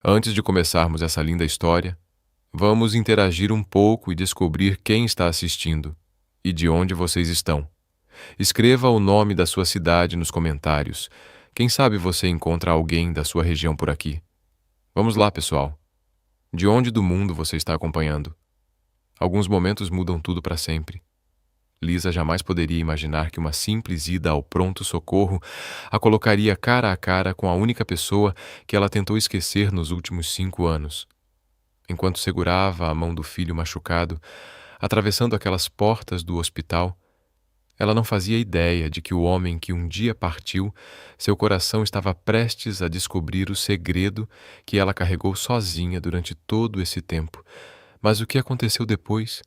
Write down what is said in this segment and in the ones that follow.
Antes de começarmos essa linda história, vamos interagir um pouco e descobrir quem está assistindo e de onde vocês estão. Escreva o nome da sua cidade nos comentários. Quem sabe você encontra alguém da sua região por aqui. Vamos lá, pessoal. De onde do mundo você está acompanhando? Alguns momentos mudam tudo para sempre. Lisa jamais poderia imaginar que uma simples ida ao pronto-socorro a colocaria cara a cara com a única pessoa que ela tentou esquecer nos últimos 5 anos. Enquanto segurava a mão do filho machucado, atravessando aquelas portas do hospital, ela não fazia ideia de que o homem que um dia partiu, seu coração estava prestes a descobrir o segredo que ela carregou sozinha durante todo esse tempo. Mas o que aconteceu depois,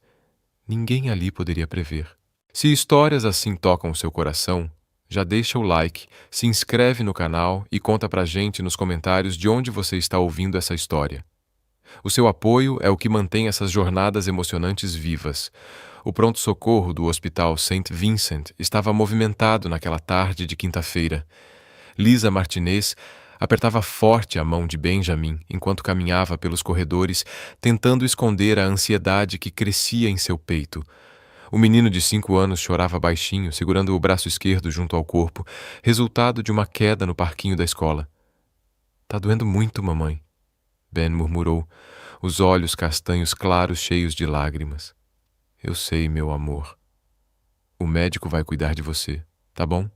ninguém ali poderia prever. Se histórias assim tocam o seu coração, já deixa o like, se inscreve no canal e conta pra gente nos comentários de onde você está ouvindo essa história. O seu apoio é o que mantém essas jornadas emocionantes vivas. O pronto-socorro do Hospital St. Vincent estava movimentado naquela tarde de quinta-feira. Lisa Martinez apertava forte a mão de Benjamin enquanto caminhava pelos corredores, tentando esconder a ansiedade que crescia em seu peito. O menino de 5 anos chorava baixinho, segurando o braço esquerdo junto ao corpo, resultado de uma queda no parquinho da escola. "Tá doendo muito, mamãe", Ben murmurou, os olhos castanhos claros cheios de lágrimas. "Eu sei, meu amor. O médico vai cuidar de você, tá bom?"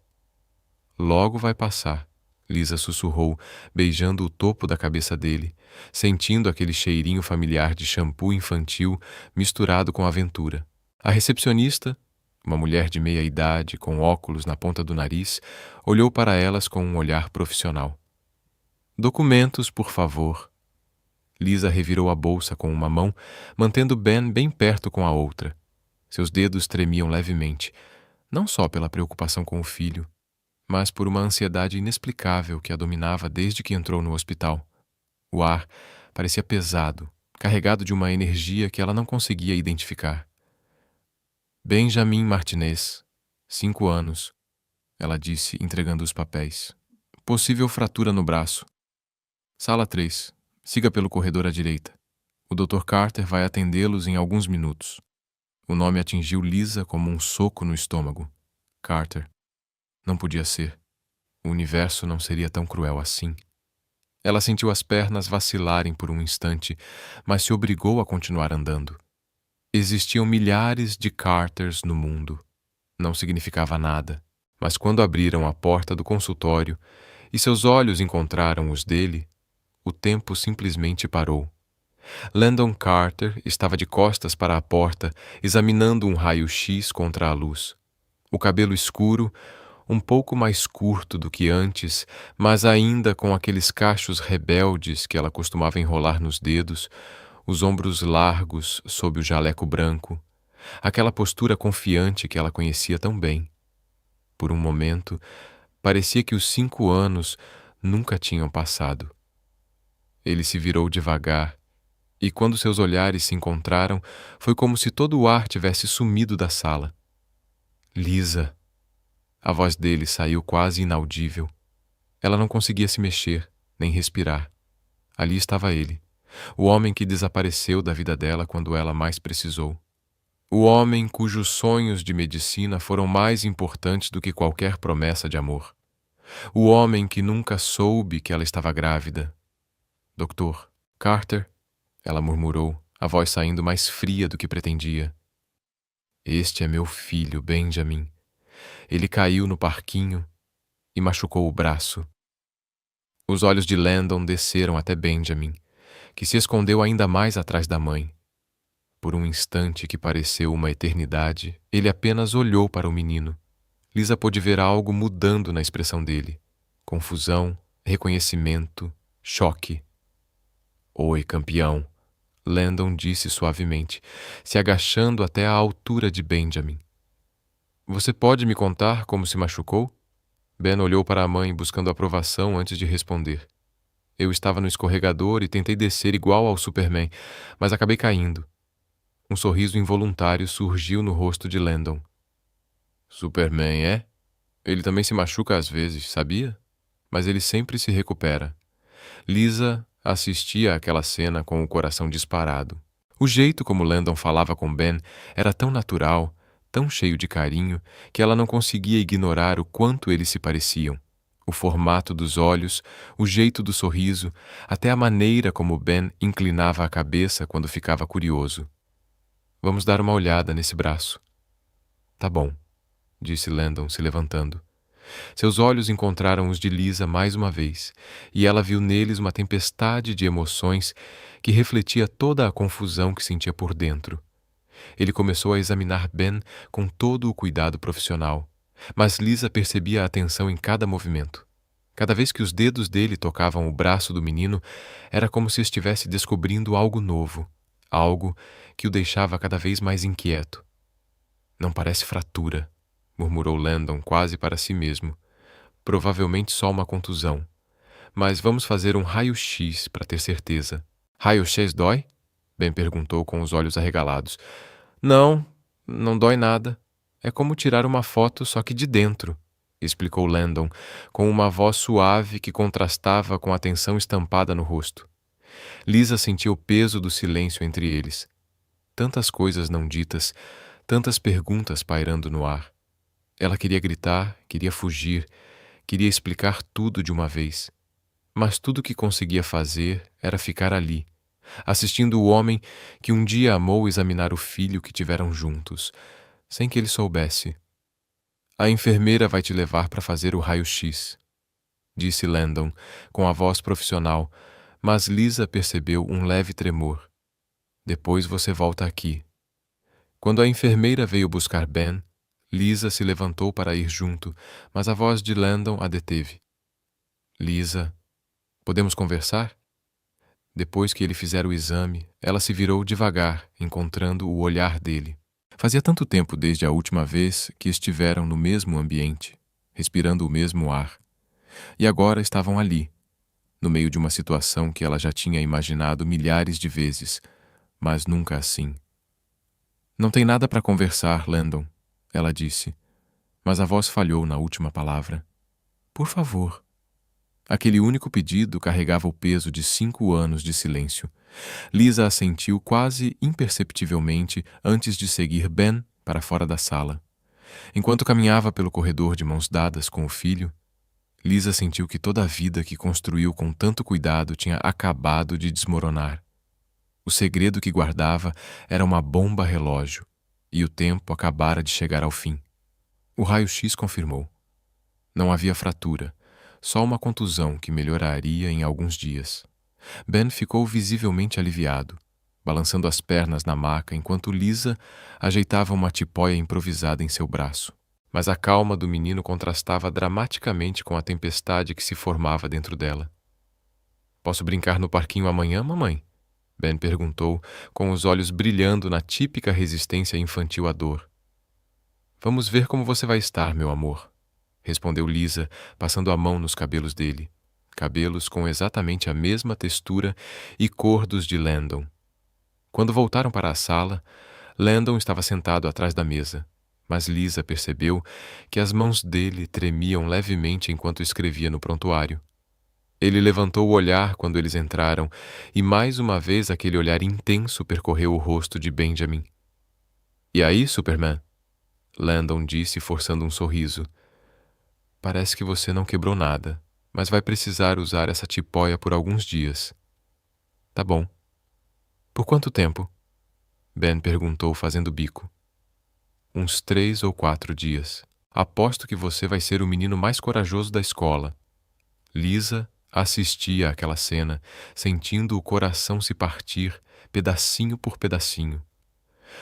"Logo vai passar", Lisa sussurrou, beijando o topo da cabeça dele, sentindo aquele cheirinho familiar de shampoo infantil misturado com aventura. A recepcionista, uma mulher de meia idade com óculos na ponta do nariz, olhou para elas com um olhar profissional. "Documentos, por favor." Lisa revirou a bolsa com uma mão, mantendo Ben bem perto com a outra. Seus dedos tremiam levemente, não só pela preocupação com o filho, mas por uma ansiedade inexplicável que a dominava desde que entrou no hospital. O ar parecia pesado, carregado de uma energia que ela não conseguia identificar. "Benjamin Martinez, 5 anos", ela disse, entregando os papéis. "Possível fratura no braço. Sala 3. Siga pelo corredor à direita. O Dr. Carter vai atendê-los em alguns minutos." O nome atingiu Lisa como um soco no estômago. Carter. Não podia ser. O universo não seria tão cruel assim. Ela sentiu as pernas vacilarem por um instante, mas se obrigou a continuar andando. Existiam milhares de Carters no mundo. Não significava nada, mas quando abriram a porta do consultório e seus olhos encontraram os dele, o tempo simplesmente parou. Landon Carter estava de costas para a porta, examinando um raio-x contra a luz. O cabelo escuro, um pouco mais curto do que antes, mas ainda com aqueles cachos rebeldes que ela costumava enrolar nos dedos, os ombros largos sob o jaleco branco, aquela postura confiante que ela conhecia tão bem. Por um momento, parecia que os 5 anos nunca tinham passado. Ele se virou devagar, e quando seus olhares se encontraram, foi como se todo o ar tivesse sumido da sala. "Lisa." A voz dele saiu quase inaudível. Ela não conseguia se mexer, nem respirar. Ali estava ele, o homem que desapareceu da vida dela quando ela mais precisou. O homem cujos sonhos de medicina foram mais importantes do que qualquer promessa de amor. O homem que nunca soube que ela estava grávida. "Doutor Carter?" ela murmurou, a voz saindo mais fria do que pretendia. "Este é meu filho, Benjamin. Ele caiu no parquinho e machucou o braço." Os olhos de Landon desceram até Benjamin, que se escondeu ainda mais atrás da mãe. Por um instante que pareceu uma eternidade, ele apenas olhou para o menino. Lisa pôde ver algo mudando na expressão dele. Confusão, reconhecimento, choque. "Oi, campeão", Landon disse suavemente, se agachando até a altura de Benjamin. "Você pode me contar como se machucou?" Ben olhou para a mãe buscando aprovação antes de responder. "Eu estava no escorregador e tentei descer igual ao Superman, mas acabei caindo." Um sorriso involuntário surgiu no rosto de Landon. "Superman, é? Ele também se machuca às vezes, sabia? Mas ele sempre se recupera." Lisa assistia àquela cena com o coração disparado. O jeito como Landon falava com Ben era tão natural, tão cheio de carinho, que ela não conseguia ignorar o quanto eles se pareciam. O formato dos olhos, o jeito do sorriso, até a maneira como Ben inclinava a cabeça quando ficava curioso. Vamos dar uma olhada nesse braço. Tá bom, disse Landon, se levantando. Seus olhos encontraram os de Lisa mais uma vez, e ela viu neles uma tempestade de emoções que refletia toda a confusão que sentia por dentro. Ele começou a examinar Ben com todo o cuidado profissional, mas Lisa percebia a atenção em cada movimento. Cada vez que os dedos dele tocavam o braço do menino, era como se estivesse descobrindo algo novo, algo que o deixava cada vez mais inquieto. Não parece fratura, murmurou Landon quase para si mesmo. Provavelmente só uma contusão. Mas vamos fazer um raio-x para ter certeza. Raio-x dói? Ben perguntou com os olhos arregalados. Não, não dói nada. É como tirar uma foto só que de dentro, explicou Landon, com uma voz suave que contrastava com a tensão estampada no rosto. Lisa sentia o peso do silêncio entre eles. Tantas coisas não ditas, tantas perguntas pairando no ar. Ela queria gritar, queria fugir, queria explicar tudo de uma vez. Mas tudo o que conseguia fazer era ficar ali, assistindo o homem que um dia amou examinar o filho que tiveram juntos, sem que ele soubesse. A enfermeira vai te levar para fazer o raio-x, disse Landon, com a voz profissional, mas Lisa percebeu um leve tremor. Depois você volta aqui. Quando a enfermeira veio buscar Ben, Lisa se levantou para ir junto, mas a voz de Landon a deteve. Lisa, podemos conversar? Depois que ele fizera o exame, ela se virou devagar, encontrando o olhar dele. Fazia tanto tempo desde a última vez que estiveram no mesmo ambiente, respirando o mesmo ar. E agora estavam ali, no meio de uma situação que ela já tinha imaginado milhares de vezes, mas nunca assim. Não tem nada para conversar, Landon, ela disse, mas a voz falhou na última palavra. Por favor. Aquele único pedido carregava o peso de 5 anos de silêncio. Lisa assentiu quase imperceptivelmente antes de seguir Ben para fora da sala. Enquanto caminhava pelo corredor de mãos dadas com o filho, Lisa sentiu que toda a vida que construiu com tanto cuidado tinha acabado de desmoronar. O segredo que guardava era uma bomba relógio, e o tempo acabara de chegar ao fim. O raio-x confirmou. Não havia fratura, só uma contusão que melhoraria em alguns dias. Ben ficou visivelmente aliviado, balançando as pernas na maca enquanto Lisa ajeitava uma tipóia improvisada em seu braço. Mas a calma do menino contrastava dramaticamente com a tempestade que se formava dentro dela. Posso brincar no parquinho amanhã, mamãe? Ben perguntou, com os olhos brilhando na típica resistência infantil à dor. Vamos ver como você vai estar, meu amor, respondeu Lisa, passando a mão nos cabelos dele. Cabelos com exatamente a mesma textura e cor dos de Landon. Quando voltaram para a sala, Landon estava sentado atrás da mesa, mas Lisa percebeu que as mãos dele tremiam levemente enquanto escrevia no prontuário. Ele levantou o olhar quando eles entraram, e mais uma vez aquele olhar intenso percorreu o rosto de Benjamin. E aí, Superman? Landon disse, forçando um sorriso. Parece que você não quebrou nada, mas vai precisar usar essa tipóia por alguns dias. Tá bom. Por quanto tempo? Ben perguntou, fazendo bico. Uns 3 ou 4 dias. Aposto que você vai ser o menino mais corajoso da escola. Lisa assistia àquela cena, sentindo o coração se partir, pedacinho por pedacinho.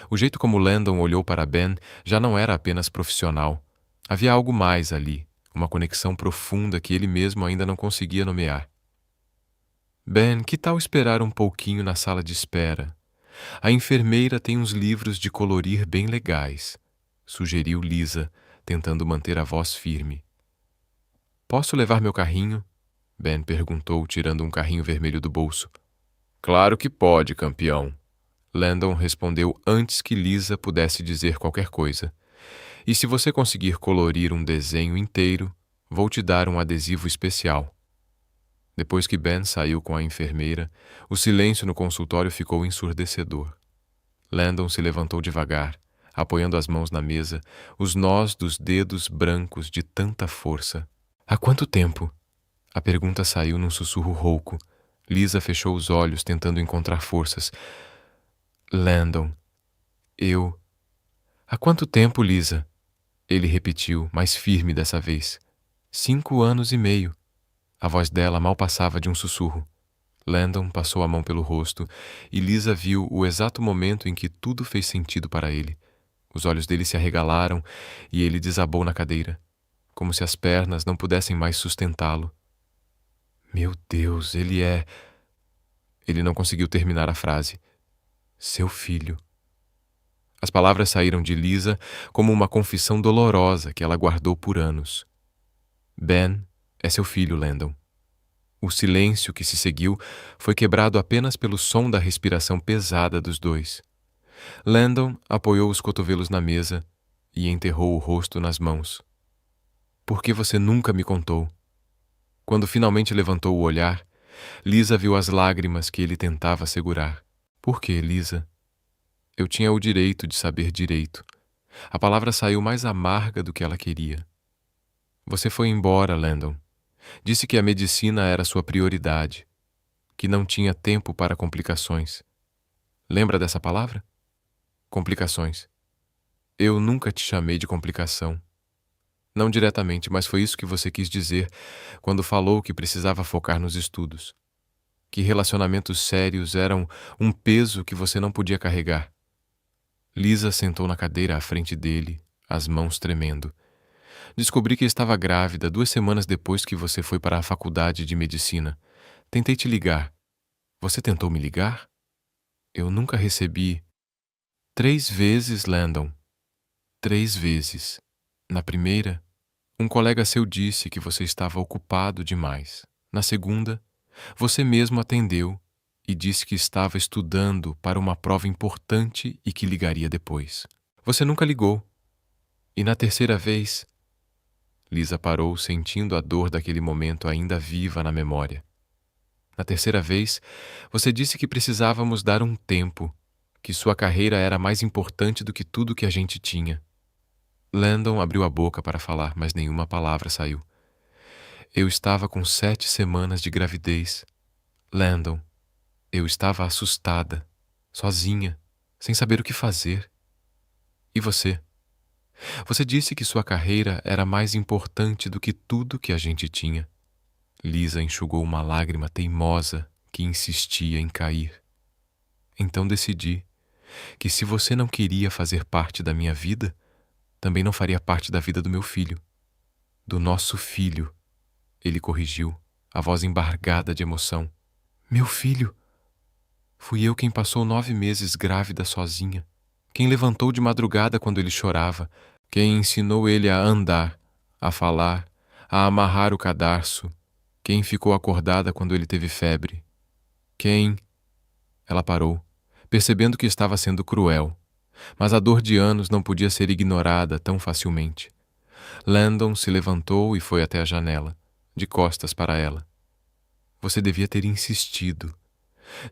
O jeito como Landon olhou para Ben já não era apenas profissional. Havia algo mais ali, uma conexão profunda que ele mesmo ainda não conseguia nomear. Ben, que tal esperar um pouquinho na sala de espera? A enfermeira tem uns livros de colorir bem legais, sugeriu Lisa, tentando manter a voz firme. Posso levar meu carrinho? Ben perguntou, tirando um carrinho vermelho do bolso. Claro que pode, campeão. Landon respondeu antes que Lisa pudesse dizer qualquer coisa. E se você conseguir colorir um desenho inteiro, vou te dar um adesivo especial. Depois que Ben saiu com a enfermeira, o silêncio no consultório ficou ensurdecedor. Landon se levantou devagar, apoiando as mãos na mesa, os nós dos dedos brancos de tanta força. Há quanto tempo? A pergunta saiu num sussurro rouco. Lisa fechou os olhos, tentando encontrar forças. Landon, eu... Há quanto tempo, Lisa? Ele repetiu, mais firme dessa vez. 5 anos e meio. A voz dela mal passava de um sussurro. Landon passou a mão pelo rosto e Lisa viu o exato momento em que tudo fez sentido para ele. Os olhos dele se arregalaram e ele desabou na cadeira, como se as pernas não pudessem mais sustentá-lo. Meu Deus, ele é... Ele não conseguiu terminar a frase. Seu filho. As palavras saíram de Lisa como uma confissão dolorosa que ela guardou por anos. Ben é seu filho, Landon. O silêncio que se seguiu foi quebrado apenas pelo som da respiração pesada dos dois. Landon apoiou os cotovelos na mesa e enterrou o rosto nas mãos. Por que você nunca me contou? Quando finalmente levantou o olhar, Lisa viu as lágrimas que ele tentava segurar. Por que, Lisa? Eu tinha o direito de saber direito. A palavra saiu mais amarga do que ela queria. Você foi embora, Landon. Disse que a medicina era sua prioridade, que não tinha tempo para complicações. Lembra dessa palavra? Complicações. Eu nunca te chamei de complicação. Não diretamente, mas foi isso que você quis dizer quando falou que precisava focar nos estudos. Que relacionamentos sérios eram um peso que você não podia carregar. Lisa sentou na cadeira à frente dele, as mãos tremendo. Descobri que estava grávida 2 semanas depois que você foi para a faculdade de medicina. Tentei te ligar. Você tentou me ligar? Eu nunca recebi... 3 vezes, Landon. 3 vezes. Na primeira, um colega seu disse que você estava ocupado demais. Na segunda, você mesmo atendeu e disse que estava estudando para uma prova importante e que ligaria depois. Você nunca ligou. E na terceira vez... Lisa parou, sentindo a dor daquele momento ainda viva na memória. Na terceira vez, você disse que precisávamos dar um tempo, que sua carreira era mais importante do que tudo que a gente tinha. Landon abriu a boca para falar, mas nenhuma palavra saiu. Eu estava com 7 semanas de gravidez. Landon, eu estava assustada, sozinha, sem saber o que fazer. E você? Você disse que sua carreira era mais importante do que tudo que a gente tinha. Lisa enxugou uma lágrima teimosa que insistia em cair. Então decidi que se você não queria fazer parte da minha vida, também não faria parte da vida do meu filho. Do nosso filho, ele corrigiu, a voz embargada de emoção. Meu filho? Fui eu quem passou 9 meses grávida sozinha. Quem levantou de madrugada quando ele chorava, quem ensinou ele a andar, a falar, a amarrar o cadarço, quem ficou acordada quando ele teve febre. Quem... Ela parou, percebendo que estava sendo cruel, mas a dor de anos não podia ser ignorada tão facilmente. Landon se levantou e foi até a janela, de costas para ela. Você devia ter insistido.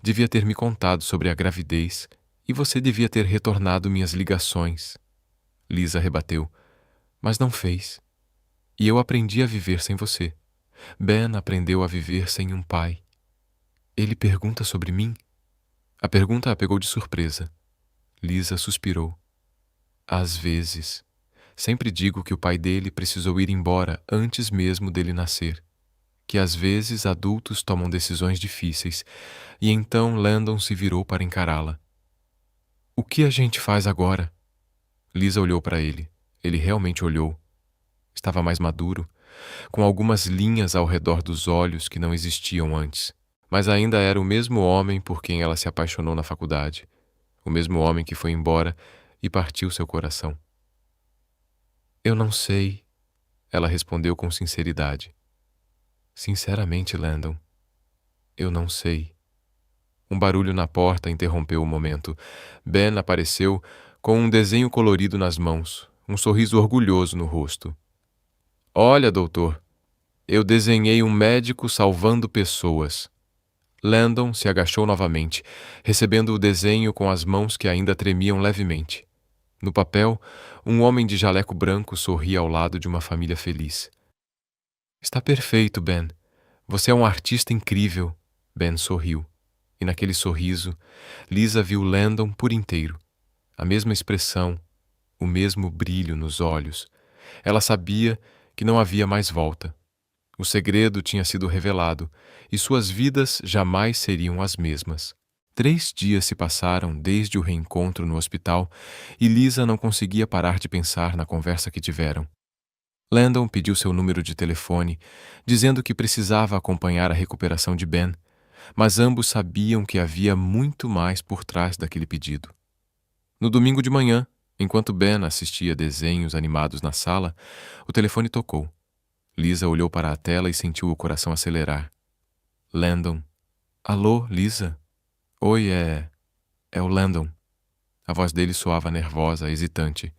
Devia ter me contado sobre a gravidez e você devia ter retornado minhas ligações. Lisa rebateu, mas não fez. E eu aprendi a viver sem você. Ben aprendeu a viver sem um pai. Ele pergunta sobre mim? A pergunta a pegou de surpresa. Lisa suspirou. Às vezes. Sempre digo que o pai dele precisou ir embora antes mesmo dele nascer. Que às vezes adultos tomam decisões difíceis, e então Landon se virou para encará-la. O que a gente faz agora? Lisa olhou para ele. Ele realmente olhou. Estava mais maduro, com algumas linhas ao redor dos olhos que não existiam antes. Mas ainda era o mesmo homem por quem ela se apaixonou na faculdade. O mesmo homem que foi embora e partiu seu coração. Eu não sei, ela respondeu com sinceridade. Sinceramente, Landon, eu não sei. Um barulho na porta interrompeu o momento. Ben apareceu com um desenho colorido nas mãos, um sorriso orgulhoso no rosto. Olha, doutor. Eu desenhei um médico salvando pessoas. Landon se agachou novamente, recebendo o desenho com as mãos que ainda tremiam levemente. No papel, um homem de jaleco branco sorria ao lado de uma família feliz. Está perfeito, Ben. Você é um artista incrível. Ben sorriu. E naquele sorriso, Lisa viu Landon por inteiro. A mesma expressão, o mesmo brilho nos olhos. Ela sabia que não havia mais volta. O segredo tinha sido revelado, e suas vidas jamais seriam as mesmas. 3 dias se passaram desde o reencontro no hospital, e Lisa não conseguia parar de pensar na conversa que tiveram. Landon pediu seu número de telefone, dizendo que precisava acompanhar a recuperação de Ben, mas ambos sabiam que havia muito mais por trás daquele pedido. No domingo de manhã, enquanto Ben assistia desenhos animados na sala, o telefone tocou. Lisa olhou para a tela e sentiu o coração acelerar. Landon. Alô, Lisa? Oi, é o Landon. A voz dele soava nervosa, hesitante.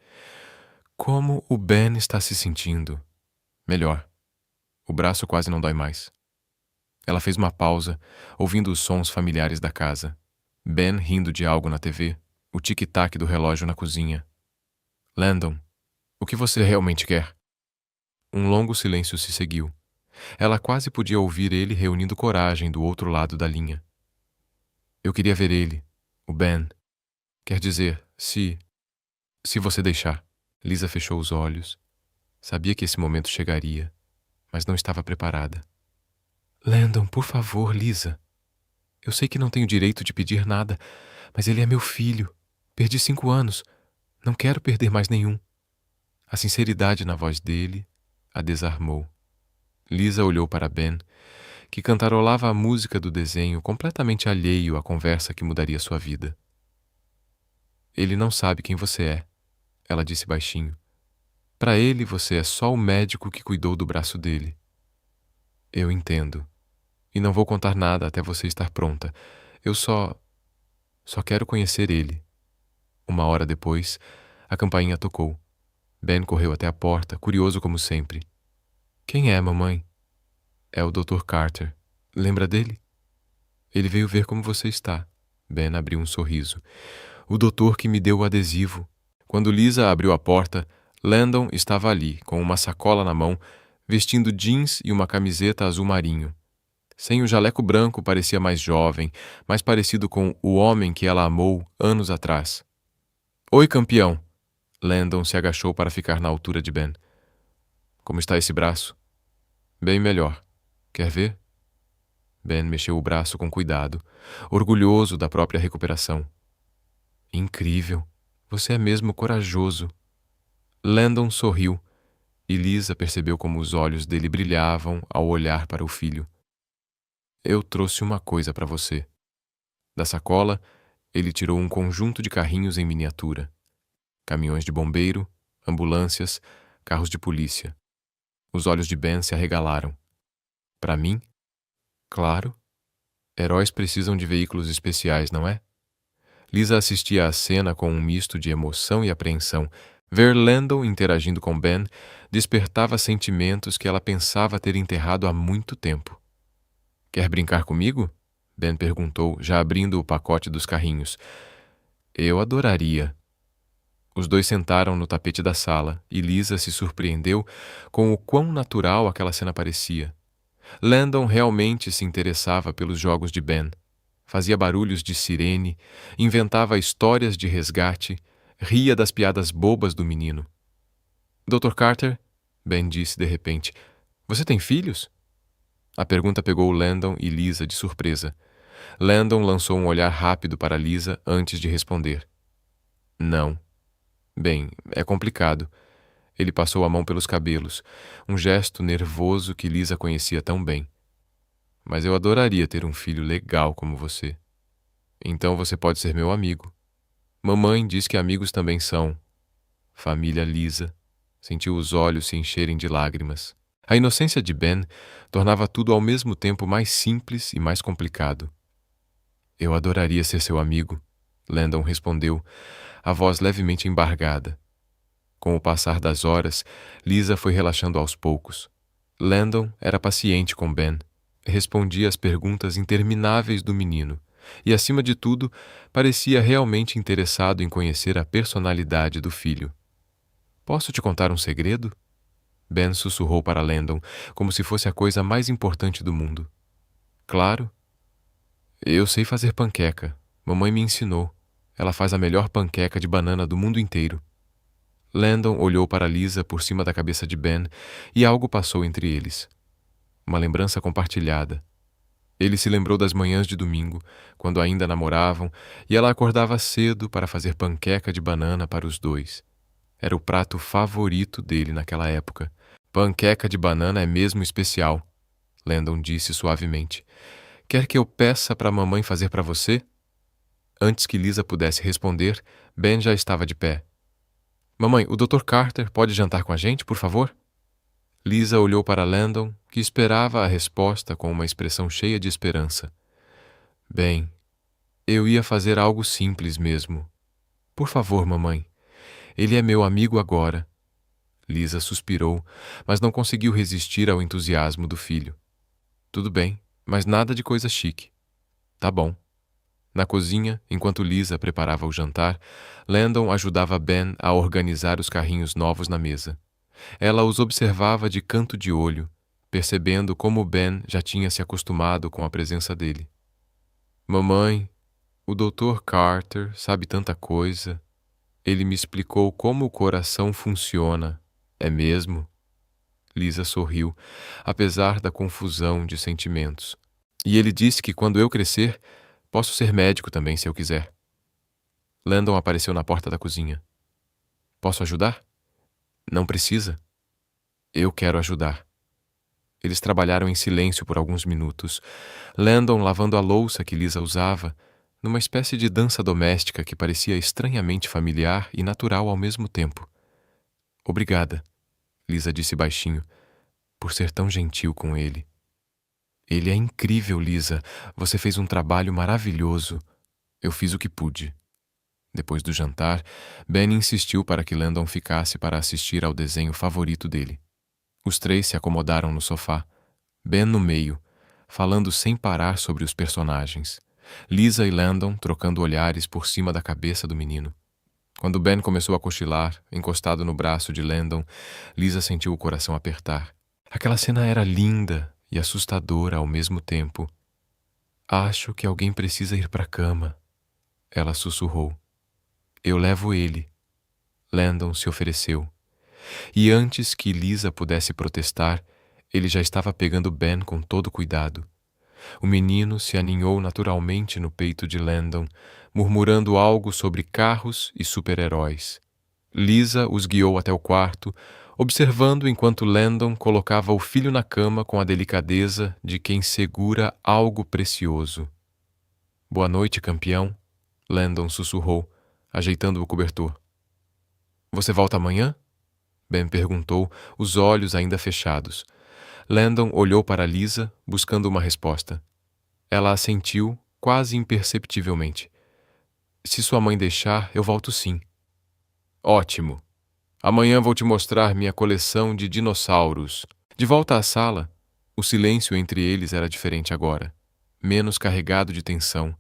Como o Ben está se sentindo? Melhor. O braço quase não dói mais. Ela fez uma pausa, ouvindo os sons familiares da casa. Ben rindo de algo na TV, o tic-tac do relógio na cozinha. Landon, o que você realmente quer? Um longo silêncio se seguiu. Ela quase podia ouvir ele reunindo coragem do outro lado da linha. Eu queria ver ele, o Ben. Quer dizer, se você deixar. Lisa fechou os olhos. Sabia que esse momento chegaria, mas não estava preparada. Landon, por favor, Lisa. Eu sei que não tenho direito de pedir nada, mas ele é meu filho. Perdi 5 anos. Não quero perder mais nenhum. A sinceridade na voz dele a desarmou. Lisa olhou para Ben, que cantarolava a música do desenho completamente alheio à conversa que mudaria sua vida. Ele não sabe quem você é, ela disse baixinho. Para ele, você é só o médico que cuidou do braço dele. Eu entendo. E não vou contar nada até você estar pronta. Eu só quero conhecer ele. 1 hora depois, a campainha tocou. Ben correu até a porta, curioso como sempre. Quem é, mamãe? É o Dr. Carter. Lembra dele? Ele veio ver como você está. Ben abriu um sorriso. O doutor que me deu o adesivo. Quando Lisa abriu a porta, Landon estava ali, com uma sacola na mão, vestindo jeans e uma camiseta azul marinho. Sem o jaleco branco, parecia mais jovem, mais parecido com o homem que ela amou anos atrás. Oi, campeão! Landon se agachou para ficar na altura de Ben. Como está esse braço? Bem melhor. Quer ver? Ben mexeu o braço com cuidado, orgulhoso da própria recuperação. Incrível! Você é mesmo corajoso. Landon sorriu, e Lisa percebeu como os olhos dele brilhavam ao olhar para o filho. Eu trouxe uma coisa para você. Da sacola, ele tirou um conjunto de carrinhos em miniatura. Caminhões de bombeiro, ambulâncias, carros de polícia. Os olhos de Ben se arregalaram. Para mim? Claro. Heróis precisam de veículos especiais, não é? Lisa assistia à cena com um misto de emoção e apreensão. Ver Landon interagindo com Ben despertava sentimentos que ela pensava ter enterrado há muito tempo. Quer brincar comigo? Ben perguntou, já abrindo o pacote dos carrinhos. Eu adoraria. Os dois sentaram no tapete da sala e Lisa se surpreendeu com o quão natural aquela cena parecia. Landon realmente se interessava pelos jogos de Ben. Fazia barulhos de sirene, inventava histórias de resgate, ria das piadas bobas do menino. Dr. Carter, Ben disse de repente, você tem filhos? A pergunta pegou Landon e Lisa de surpresa. Landon lançou um olhar rápido para Lisa antes de responder. Não. Bem, é complicado. Ele passou a mão pelos cabelos, um gesto nervoso que Lisa conhecia tão bem. Mas eu adoraria ter um filho legal como você. Então você pode ser meu amigo. Mamãe diz que amigos também são. Família Lisa. Sentiu os olhos se encherem de lágrimas. A inocência de Ben tornava tudo ao mesmo tempo mais simples e mais complicado. Eu adoraria ser seu amigo, Landon respondeu, a voz levemente embargada. Com o passar das horas, Lisa foi relaxando aos poucos. Landon era paciente com Ben, respondia às perguntas intermináveis do menino e, acima de tudo, parecia realmente interessado em conhecer a personalidade do filho. Posso te contar um segredo? Ben sussurrou para Landon, como se fosse a coisa mais importante do mundo. Claro. Eu sei fazer panqueca. Mamãe me ensinou. Ela faz a melhor panqueca de banana do mundo inteiro. Landon olhou para Lisa por cima da cabeça de Ben e algo passou entre eles. Uma lembrança compartilhada. Ele se lembrou das manhãs de domingo, quando ainda namoravam, e ela acordava cedo para fazer panqueca de banana para os dois. Era o prato favorito dele naquela época. Panqueca de banana é mesmo especial, Landon disse suavemente. Quer que eu peça para a mamãe fazer para você? Antes que Lisa pudesse responder, Ben já estava de pé. Mamãe, o Dr. Carter pode jantar com a gente, por favor? Lisa olhou para Landon, que esperava a resposta com uma expressão cheia de esperança. Bem, eu ia fazer algo simples mesmo. Por favor, mamãe. Ele é meu amigo agora. Lisa suspirou, mas não conseguiu resistir ao entusiasmo do filho. Tudo bem, mas nada de coisa chique. Tá bom. Na cozinha, enquanto Lisa preparava o jantar, Landon ajudava Ben a organizar os carrinhos novos na mesa. Ela os observava de canto de olho, percebendo como Ben já tinha se acostumado com a presença dele. Mamãe, o Dr. Carter sabe tanta coisa. Ele me explicou como o coração funciona. É mesmo? Lisa sorriu, apesar da confusão de sentimentos. E ele disse que quando eu crescer, posso ser médico também, se eu quiser. Landon apareceu na porta da cozinha. Posso ajudar? Não precisa. Eu quero ajudar. Eles trabalharam em silêncio por alguns minutos, Landon lavando a louça que Lisa usava, numa espécie de dança doméstica que parecia estranhamente familiar e natural ao mesmo tempo. Obrigada, Lisa disse baixinho, por ser tão gentil com ele. Ele é incrível, Lisa. Você fez um trabalho maravilhoso. Eu fiz o que pude. Depois do jantar, Ben insistiu para que Landon ficasse para assistir ao desenho favorito dele. Os três se acomodaram no sofá, Ben no meio, falando sem parar sobre os personagens. Lisa e Landon trocando olhares por cima da cabeça do menino. Quando Ben começou a cochilar, encostado no braço de Landon, Lisa sentiu o coração apertar. Aquela cena era linda e assustadora ao mesmo tempo. Acho que alguém precisa ir para a cama, ela sussurrou. Eu levo ele. Landon se ofereceu. E antes que Lisa pudesse protestar, ele já estava pegando Ben com todo cuidado. O menino se aninhou naturalmente no peito de Landon, murmurando algo sobre carros e super-heróis. Lisa os guiou até o quarto, observando enquanto Landon colocava o filho na cama com a delicadeza de quem segura algo precioso. Boa noite, campeão, Landon sussurrou, ajeitando o cobertor. Você volta amanhã? Ben perguntou, os olhos ainda fechados. Landon olhou para Lisa, buscando uma resposta. Ela assentiu, quase imperceptivelmente. Se sua mãe deixar, eu volto sim. Ótimo. Amanhã vou te mostrar minha coleção de dinossauros. De volta à sala, o silêncio entre eles era diferente agora, menos carregado de tensão,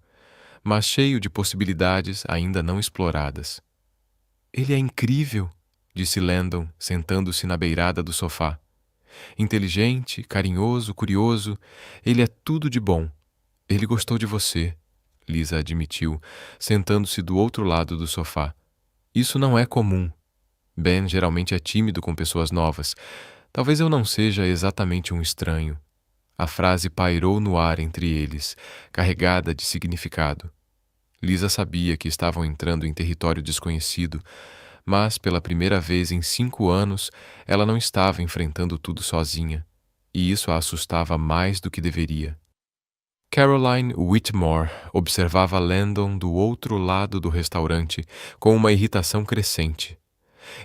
mas cheio de possibilidades ainda não exploradas. Ele é incrível, disse Landon, sentando-se na beirada do sofá. Inteligente, carinhoso, curioso, ele é tudo de bom. Ele gostou de você, Lisa admitiu, sentando-se do outro lado do sofá. Isso não é comum. Ben geralmente é tímido com pessoas novas. Talvez eu não seja exatamente um estranho. A frase pairou no ar entre eles, carregada de significado. Lisa sabia que estavam entrando em território desconhecido, mas, pela primeira vez em 5 anos, ela não estava enfrentando tudo sozinha, e isso a assustava mais do que deveria. Caroline Whitmore observava Landon do outro lado do restaurante com uma irritação crescente.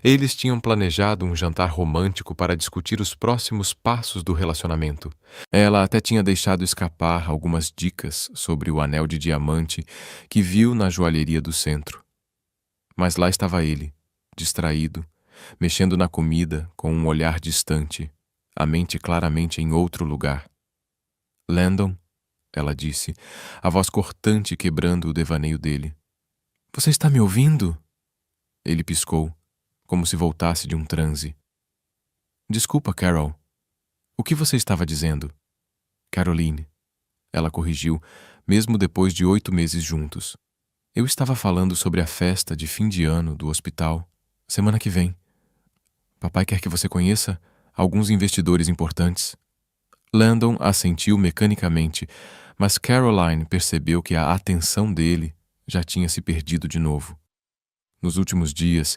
Eles tinham planejado um jantar romântico para discutir os próximos passos do relacionamento. Ela até tinha deixado escapar algumas dicas sobre o anel de diamante que viu na joalheria do centro. Mas lá estava ele, distraído, mexendo na comida com um olhar distante. a mente claramente em outro lugar. Landon, ela disse, a voz cortante quebrando o devaneio dele. Você está me ouvindo? Ele piscou, como se voltasse de um transe. Desculpa, Carol. O que você estava dizendo? Caroline. Ela corrigiu, mesmo depois de 8 meses juntos. Eu estava falando sobre a festa de fim de ano do hospital, semana que vem. Papai quer que você conheça alguns investidores importantes. Landon assentiu mecanicamente, mas Caroline percebeu que a atenção dele já tinha se perdido de novo. Nos últimos dias,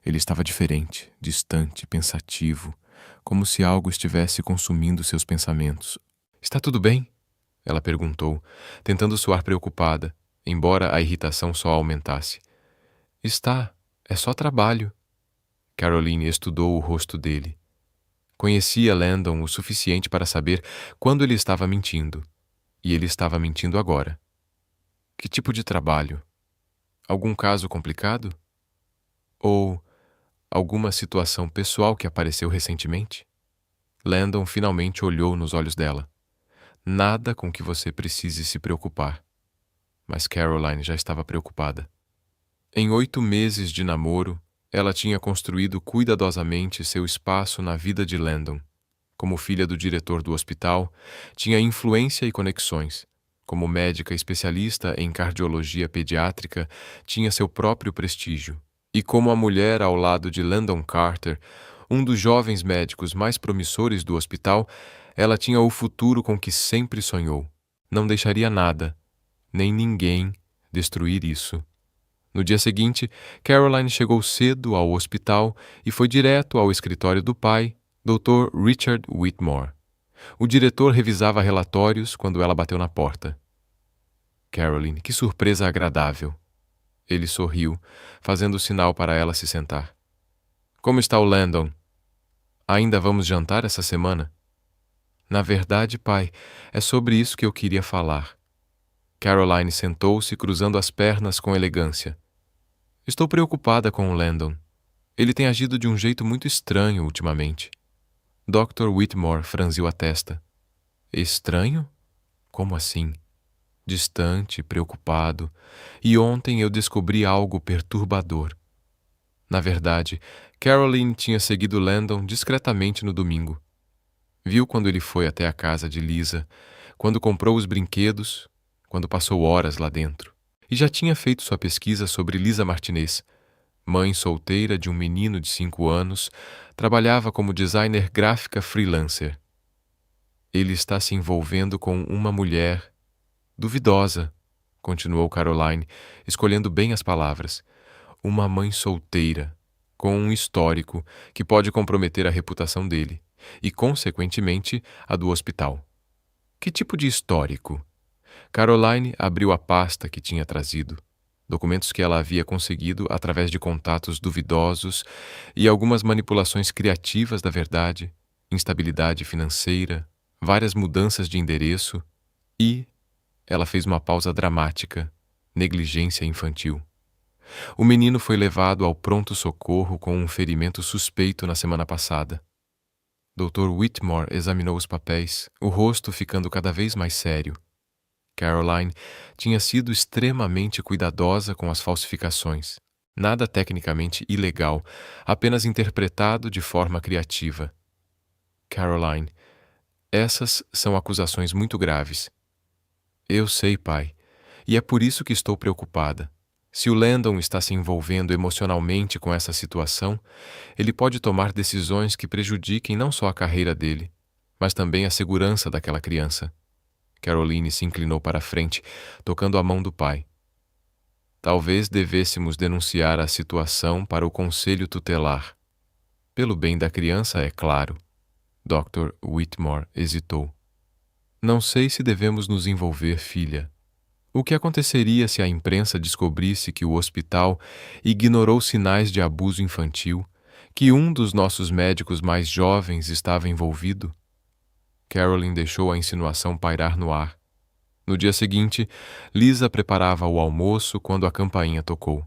ele estava diferente, distante, pensativo, como se algo estivesse consumindo seus pensamentos. Está tudo bem? Ela perguntou, tentando soar preocupada, embora a irritação só aumentasse. Está, é só trabalho. Caroline estudou o rosto dele. Conhecia Landon o suficiente para saber quando ele estava mentindo. E ele estava mentindo agora. Que tipo de trabalho? Algum caso complicado? Ou alguma situação pessoal que apareceu recentemente? Landon finalmente olhou nos olhos dela. Nada com que você precise se preocupar. Mas Caroline já estava preocupada. Em 8 meses de namoro, ela tinha construído cuidadosamente seu espaço na vida de Landon. Como filha do diretor do hospital, tinha influência e conexões. Como médica especialista em cardiologia pediátrica, tinha seu próprio prestígio. E como a mulher ao lado de Landon Carter, um dos jovens médicos mais promissores do hospital, ela tinha o futuro com que sempre sonhou. Não deixaria nada, nem ninguém, destruir isso. No dia seguinte, Caroline chegou cedo ao hospital e foi direto ao escritório do pai, Dr. Richard Whitmore. O diretor revisava relatórios quando ela bateu na porta. Caroline, que surpresa agradável. Ele sorriu, fazendo sinal para ela se sentar. Como está o Landon? Ainda vamos jantar essa semana? Na verdade, pai, é sobre isso que eu queria falar. Caroline sentou-se, cruzando as pernas com elegância. Estou preocupada com o Landon. Ele tem agido de um jeito muito estranho ultimamente. Dr. Whitmore franziu a testa. Estranho? Como assim? Distante, preocupado. E ontem eu descobri algo perturbador. Na verdade, Caroline tinha seguido Landon discretamente no domingo. Viu quando ele foi até a casa de Lisa, quando comprou os brinquedos, quando passou horas lá dentro. E já tinha feito sua pesquisa sobre Lisa Martinez. Mãe solteira de um menino de 5 anos, trabalhava como designer gráfica freelancer. Ele está se envolvendo com uma mulher duvidosa, continuou Caroline, escolhendo bem as palavras. Uma mãe solteira, com um histórico que pode comprometer a reputação dele e, consequentemente, a do hospital. Que tipo de histórico? Caroline abriu a pasta que tinha trazido. Documentos que ela havia conseguido através de contatos duvidosos e algumas manipulações criativas da verdade, instabilidade financeira, várias mudanças de endereço e... Ela fez uma pausa dramática, negligência infantil. O menino foi levado ao pronto-socorro com um ferimento suspeito na semana passada. Dr. Whitmore examinou os papéis, o rosto ficando cada vez mais sério. Caroline tinha sido extremamente cuidadosa com as falsificações. Nada tecnicamente ilegal, apenas interpretado de forma criativa. Caroline, essas são acusações muito graves. Eu sei, pai, e é por isso que estou preocupada. Se o Landon está se envolvendo emocionalmente com essa situação, ele pode tomar decisões que prejudiquem não só a carreira dele, mas também a segurança daquela criança. Caroline se inclinou para a frente, tocando a mão do pai. Talvez devêssemos denunciar a situação para o conselho tutelar. Pelo bem da criança, é claro. Dr. Whitmore hesitou. Não sei se devemos nos envolver, filha. O que aconteceria se a imprensa descobrisse que o hospital ignorou sinais de abuso infantil, que um dos nossos médicos mais jovens estava envolvido? Caroline deixou a insinuação pairar no ar. No dia seguinte, Lisa preparava o almoço quando a campainha tocou.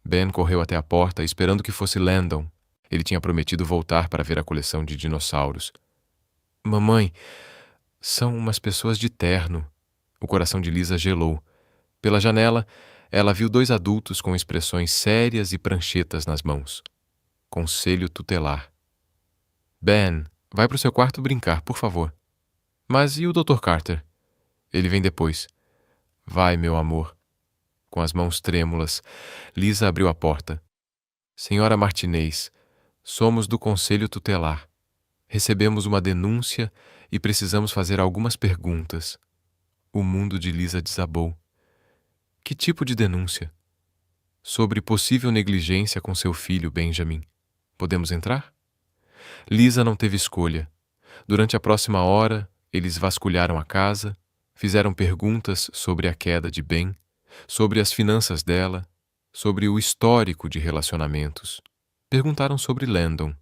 Ben correu até a porta esperando que fosse Landon. Ele tinha prometido voltar para ver a coleção de dinossauros. Mamãe, são umas pessoas de terno. O coração de Lisa gelou. Pela janela, ela viu dois adultos com expressões sérias e pranchetas nas mãos. Conselho tutelar. Ben, vai para o seu quarto brincar, por favor. Mas e o Dr. Carter? Ele vem depois. Vai, meu amor. Com as mãos trêmulas, Lisa abriu a porta. Senhora Martinez, somos do Conselho Tutelar. Recebemos uma denúncia e precisamos fazer algumas perguntas. O mundo de Lisa desabou. Que tipo de denúncia? Sobre possível negligência com seu filho, Benjamin. Podemos entrar? Lisa não teve escolha. Durante a próxima hora, eles vasculharam a casa, fizeram perguntas sobre a queda de Ben, sobre as finanças dela, sobre o histórico de relacionamentos. Perguntaram sobre Landon,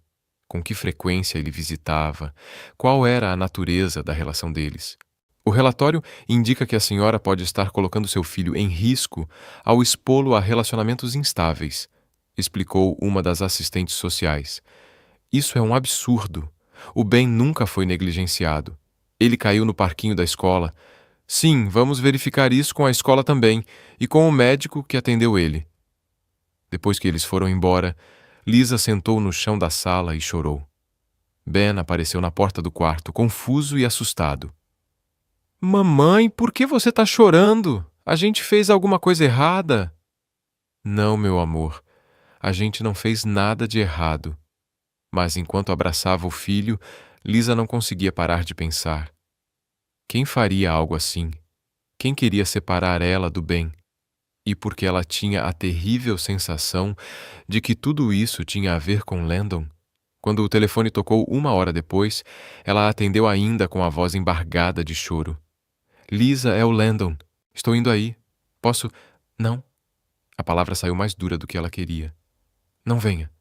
com que frequência ele visitava, qual era a natureza da relação deles. O relatório indica que a senhora pode estar colocando seu filho em risco ao expô-lo a relacionamentos instáveis, explicou uma das assistentes sociais. Isso é um absurdo. O Ben nunca foi negligenciado. Ele caiu no parquinho da escola. Sim, vamos verificar isso com a escola também e com o médico que atendeu ele. Depois que eles foram embora, Lisa sentou no chão da sala e chorou. Ben apareceu na porta do quarto, confuso e assustado. Mamãe, por que você está chorando? A gente fez alguma coisa errada? Não, meu amor. A gente não fez nada de errado. Mas enquanto abraçava o filho, Lisa não conseguia parar de pensar. Quem faria algo assim? Quem queria separar ela do Ben? E porque ela tinha a terrível sensação de que tudo isso tinha a ver com Landon. Quando o telefone tocou 1 hora depois, ela atendeu ainda com a voz embargada de choro. Lisa, é o Landon. Estou indo aí. Posso... Não. A palavra saiu mais dura do que ela queria. Não venha.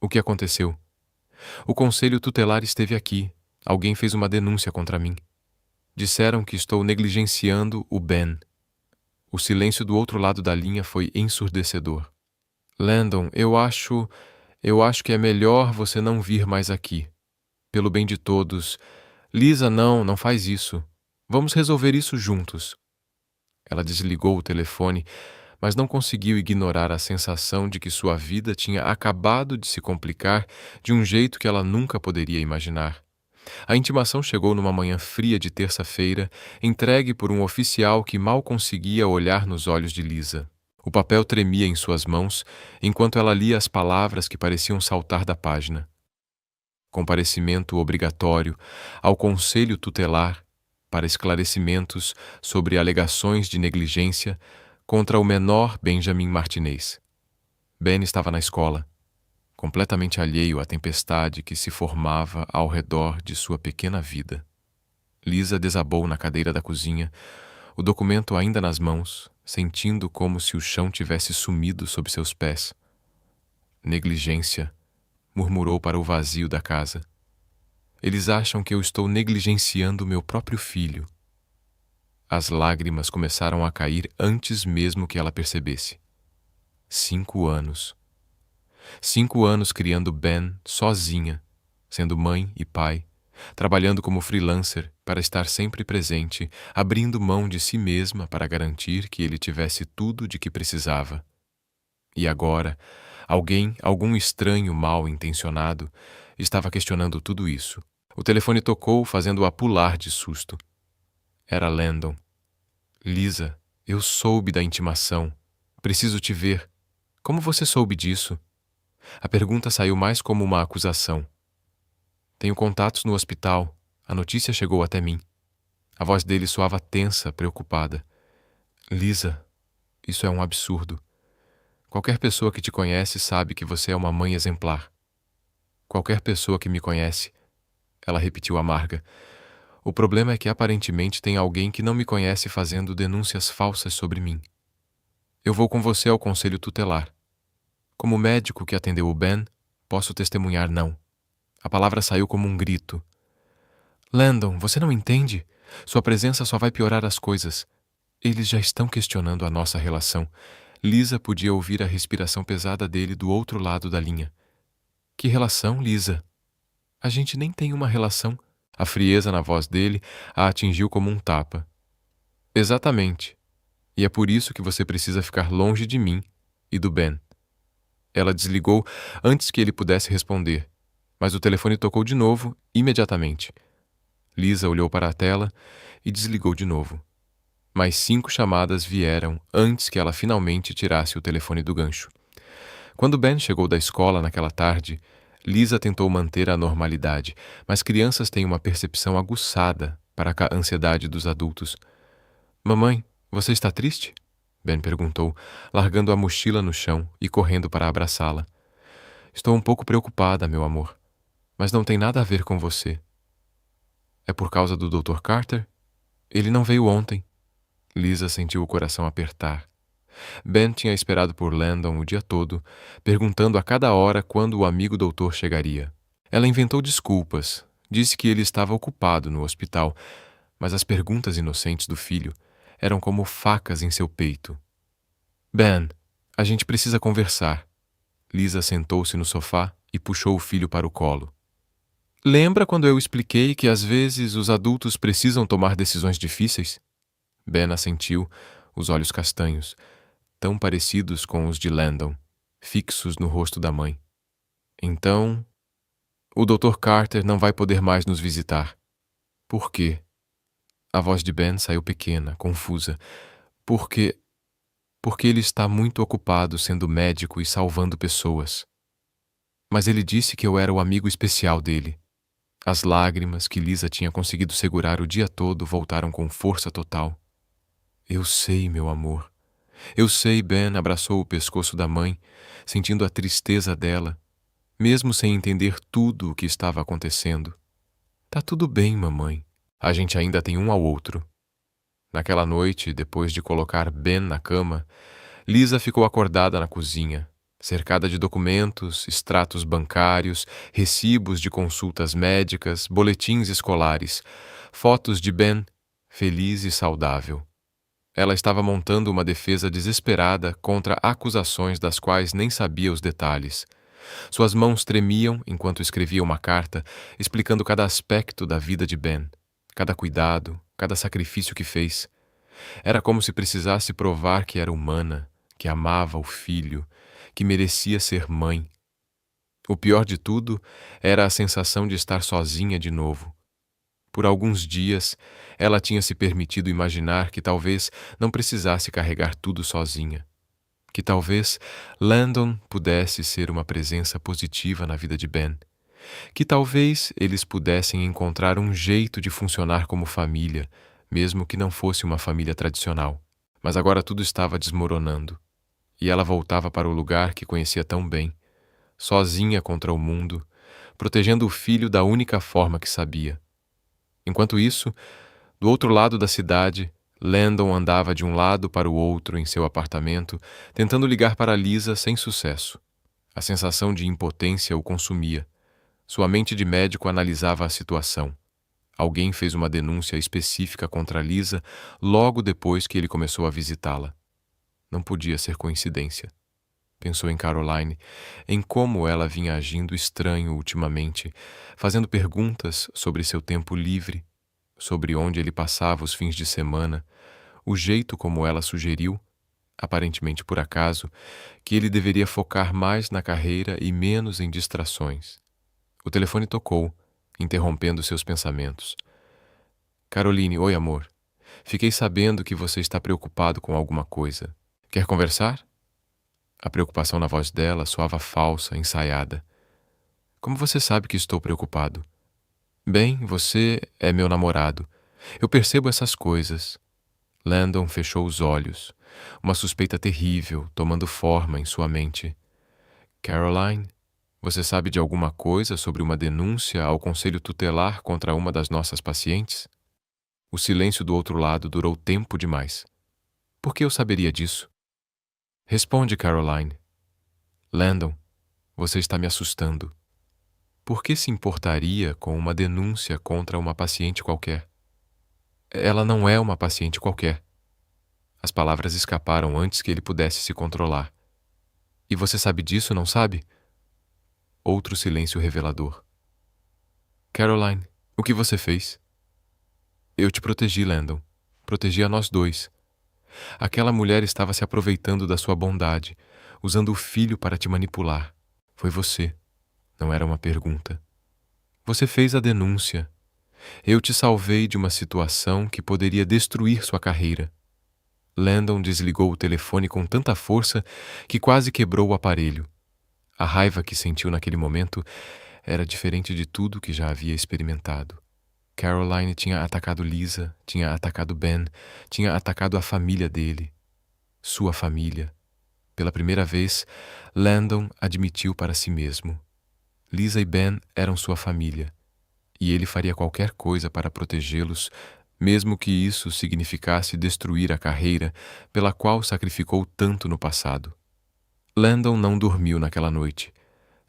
O que aconteceu? O conselho tutelar esteve aqui. Alguém fez uma denúncia contra mim. Disseram que estou negligenciando o Ben. O silêncio do outro lado da linha foi ensurdecedor. Landon, eu acho que é melhor você não vir mais aqui. Pelo bem de todos. Lisa, não faz isso. Vamos resolver isso juntos. Ela desligou o telefone, mas não conseguiu ignorar a sensação de que sua vida tinha acabado de se complicar de um jeito que ela nunca poderia imaginar. A intimação chegou numa manhã fria de terça-feira, entregue por um oficial que mal conseguia olhar nos olhos de Lisa. O papel tremia em suas mãos, enquanto ela lia as palavras que pareciam saltar da página. Comparecimento obrigatório ao Conselho Tutelar para esclarecimentos sobre alegações de negligência contra o menor Benjamin Martinez. Ben estava na escola, completamente alheio à tempestade que se formava ao redor de sua pequena vida. Lisa desabou na cadeira da cozinha, o documento ainda nas mãos, sentindo como se o chão tivesse sumido sob seus pés. Negligência, murmurou para o vazio da casa. Eles acham que eu estou negligenciando meu próprio filho. As lágrimas começaram a cair antes mesmo que ela percebesse. 5 anos. 5 anos criando Ben sozinha, sendo mãe e pai, trabalhando como freelancer para estar sempre presente, abrindo mão de si mesma para garantir que ele tivesse tudo de que precisava. E agora, algum estranho mal intencionado, estava questionando tudo isso. O telefone tocou, fazendo-a pular de susto. Era Landon. Lisa, eu soube da intimação. Preciso te ver. Como você soube disso? A pergunta saiu mais como uma acusação. Tenho contatos no hospital. A notícia chegou até mim. A voz dele soava tensa, preocupada. Lisa, isso é um absurdo. Qualquer pessoa que te conhece sabe que você é uma mãe exemplar. Qualquer pessoa que me conhece, ela repetiu amarga. O problema é que aparentemente tem alguém que não me conhece fazendo denúncias falsas sobre mim. Eu vou com você ao conselho tutelar. Como médico que atendeu o Ben, posso testemunhar não. A palavra saiu como um grito. Landon, você não entende? Sua presença só vai piorar as coisas. Eles já estão questionando a nossa relação. Lisa podia ouvir a respiração pesada dele do outro lado da linha. Que relação, Lisa? A gente nem tem uma relação. A frieza na voz dele a atingiu como um tapa. Exatamente. E é por isso que você precisa ficar longe de mim e do Ben. Ela desligou antes que ele pudesse responder, mas o telefone tocou de novo imediatamente. Lisa olhou para a tela e desligou de novo. Mais 5 chamadas vieram antes que ela finalmente tirasse o telefone do gancho. Quando Ben chegou da escola naquela tarde, Lisa tentou manter a normalidade, mas crianças têm uma percepção aguçada para a ansiedade dos adultos. Mamãe, você está triste? Ben perguntou, largando a mochila no chão e correndo para abraçá-la. Estou um pouco preocupada, meu amor, mas não tem nada a ver com você. É por causa do Dr. Carter? Ele não veio ontem. Lisa sentiu o coração apertar. Ben tinha esperado por Landon o dia todo, perguntando a cada hora quando o amigo doutor chegaria. Ela inventou desculpas, disse que ele estava ocupado no hospital, mas as perguntas inocentes do filho eram como facas em seu peito. Ben, a gente precisa conversar. Lisa sentou-se no sofá e puxou o filho para o colo. Lembra quando eu expliquei que às vezes os adultos precisam tomar decisões difíceis? Ben assentiu, os olhos castanhos, tão parecidos com os de Landon, fixos no rosto da mãe. Então, o Dr. Carter não vai poder mais nos visitar. Por quê? A voz de Ben saiu pequena, confusa. Porque ele está muito ocupado sendo médico e salvando pessoas. Mas ele disse que eu era o amigo especial dele. As lágrimas que Lisa tinha conseguido segurar o dia todo voltaram com força total. Eu sei, meu amor. Eu sei, Ben abraçou o pescoço da mãe, sentindo a tristeza dela, mesmo sem entender tudo o que estava acontecendo. Tá tudo bem, mamãe. A gente ainda tem um ao outro. Naquela noite, depois de colocar Ben na cama, Lisa ficou acordada na cozinha, cercada de documentos, extratos bancários, recibos de consultas médicas, boletins escolares, fotos de Ben, feliz e saudável. Ela estava montando uma defesa desesperada contra acusações das quais nem sabia os detalhes. Suas mãos tremiam enquanto escrevia uma carta explicando cada aspecto da vida de Ben, cada cuidado, cada sacrifício que fez. Era como se precisasse provar que era humana, que amava o filho, que merecia ser mãe. O pior de tudo era a sensação de estar sozinha de novo. Por alguns dias, ela tinha se permitido imaginar que talvez não precisasse carregar tudo sozinha. Que talvez Landon pudesse ser uma presença positiva na vida de Ben. Que talvez eles pudessem encontrar um jeito de funcionar como família, mesmo que não fosse uma família tradicional. Mas agora tudo estava desmoronando. E ela voltava para o lugar que conhecia tão bem, sozinha contra o mundo, protegendo o filho da única forma que sabia. Enquanto isso, do outro lado da cidade, Landon andava de um lado para o outro em seu apartamento, tentando ligar para Lisa sem sucesso. A sensação de impotência o consumia. Sua mente de médico analisava a situação. Alguém fez uma denúncia específica contra Lisa logo depois que ele começou a visitá-la. Não podia ser coincidência. Pensou em Caroline, em como ela vinha agindo estranho ultimamente, fazendo perguntas sobre seu tempo livre, sobre onde ele passava os fins de semana, o jeito como ela sugeriu, aparentemente por acaso, que ele deveria focar mais na carreira e menos em distrações. O telefone tocou, interrompendo seus pensamentos. Caroline, oi, amor. Fiquei sabendo que você está preocupado com alguma coisa. Quer conversar? A preocupação na voz dela soava falsa, ensaiada. Como você sabe que estou preocupado? Bem, você é meu namorado. Eu percebo essas coisas. Landon fechou os olhos, uma suspeita terrível tomando forma em sua mente. Caroline, você sabe de alguma coisa sobre uma denúncia ao conselho tutelar contra uma das nossas pacientes? O silêncio do outro lado durou tempo demais. Por que eu saberia disso? Responde, Caroline. Landon, você está me assustando. Por que se importaria com uma denúncia contra uma paciente qualquer? Ela não é uma paciente qualquer. As palavras escaparam antes que ele pudesse se controlar. E você sabe disso, não sabe? Outro silêncio revelador. Caroline, O que você fez? Eu te protegi, Landon. Protegi a nós dois. Aquela mulher estava se aproveitando da sua bondade, usando o filho para te manipular. Foi você. Não era uma pergunta. Você fez a denúncia. Eu te salvei de uma situação que poderia destruir sua carreira. Landon desligou o telefone com tanta força que quase quebrou o aparelho. A raiva que sentiu naquele momento era diferente de tudo que já havia experimentado. Caroline tinha atacado Lisa, tinha atacado Ben, tinha atacado a família dele. Sua família. Pela primeira vez, Landon admitiu para si mesmo. Lisa e Ben eram sua família, e ele faria qualquer coisa para protegê-los, mesmo que isso significasse destruir a carreira pela qual sacrificou tanto no passado. Landon não dormiu naquela noite.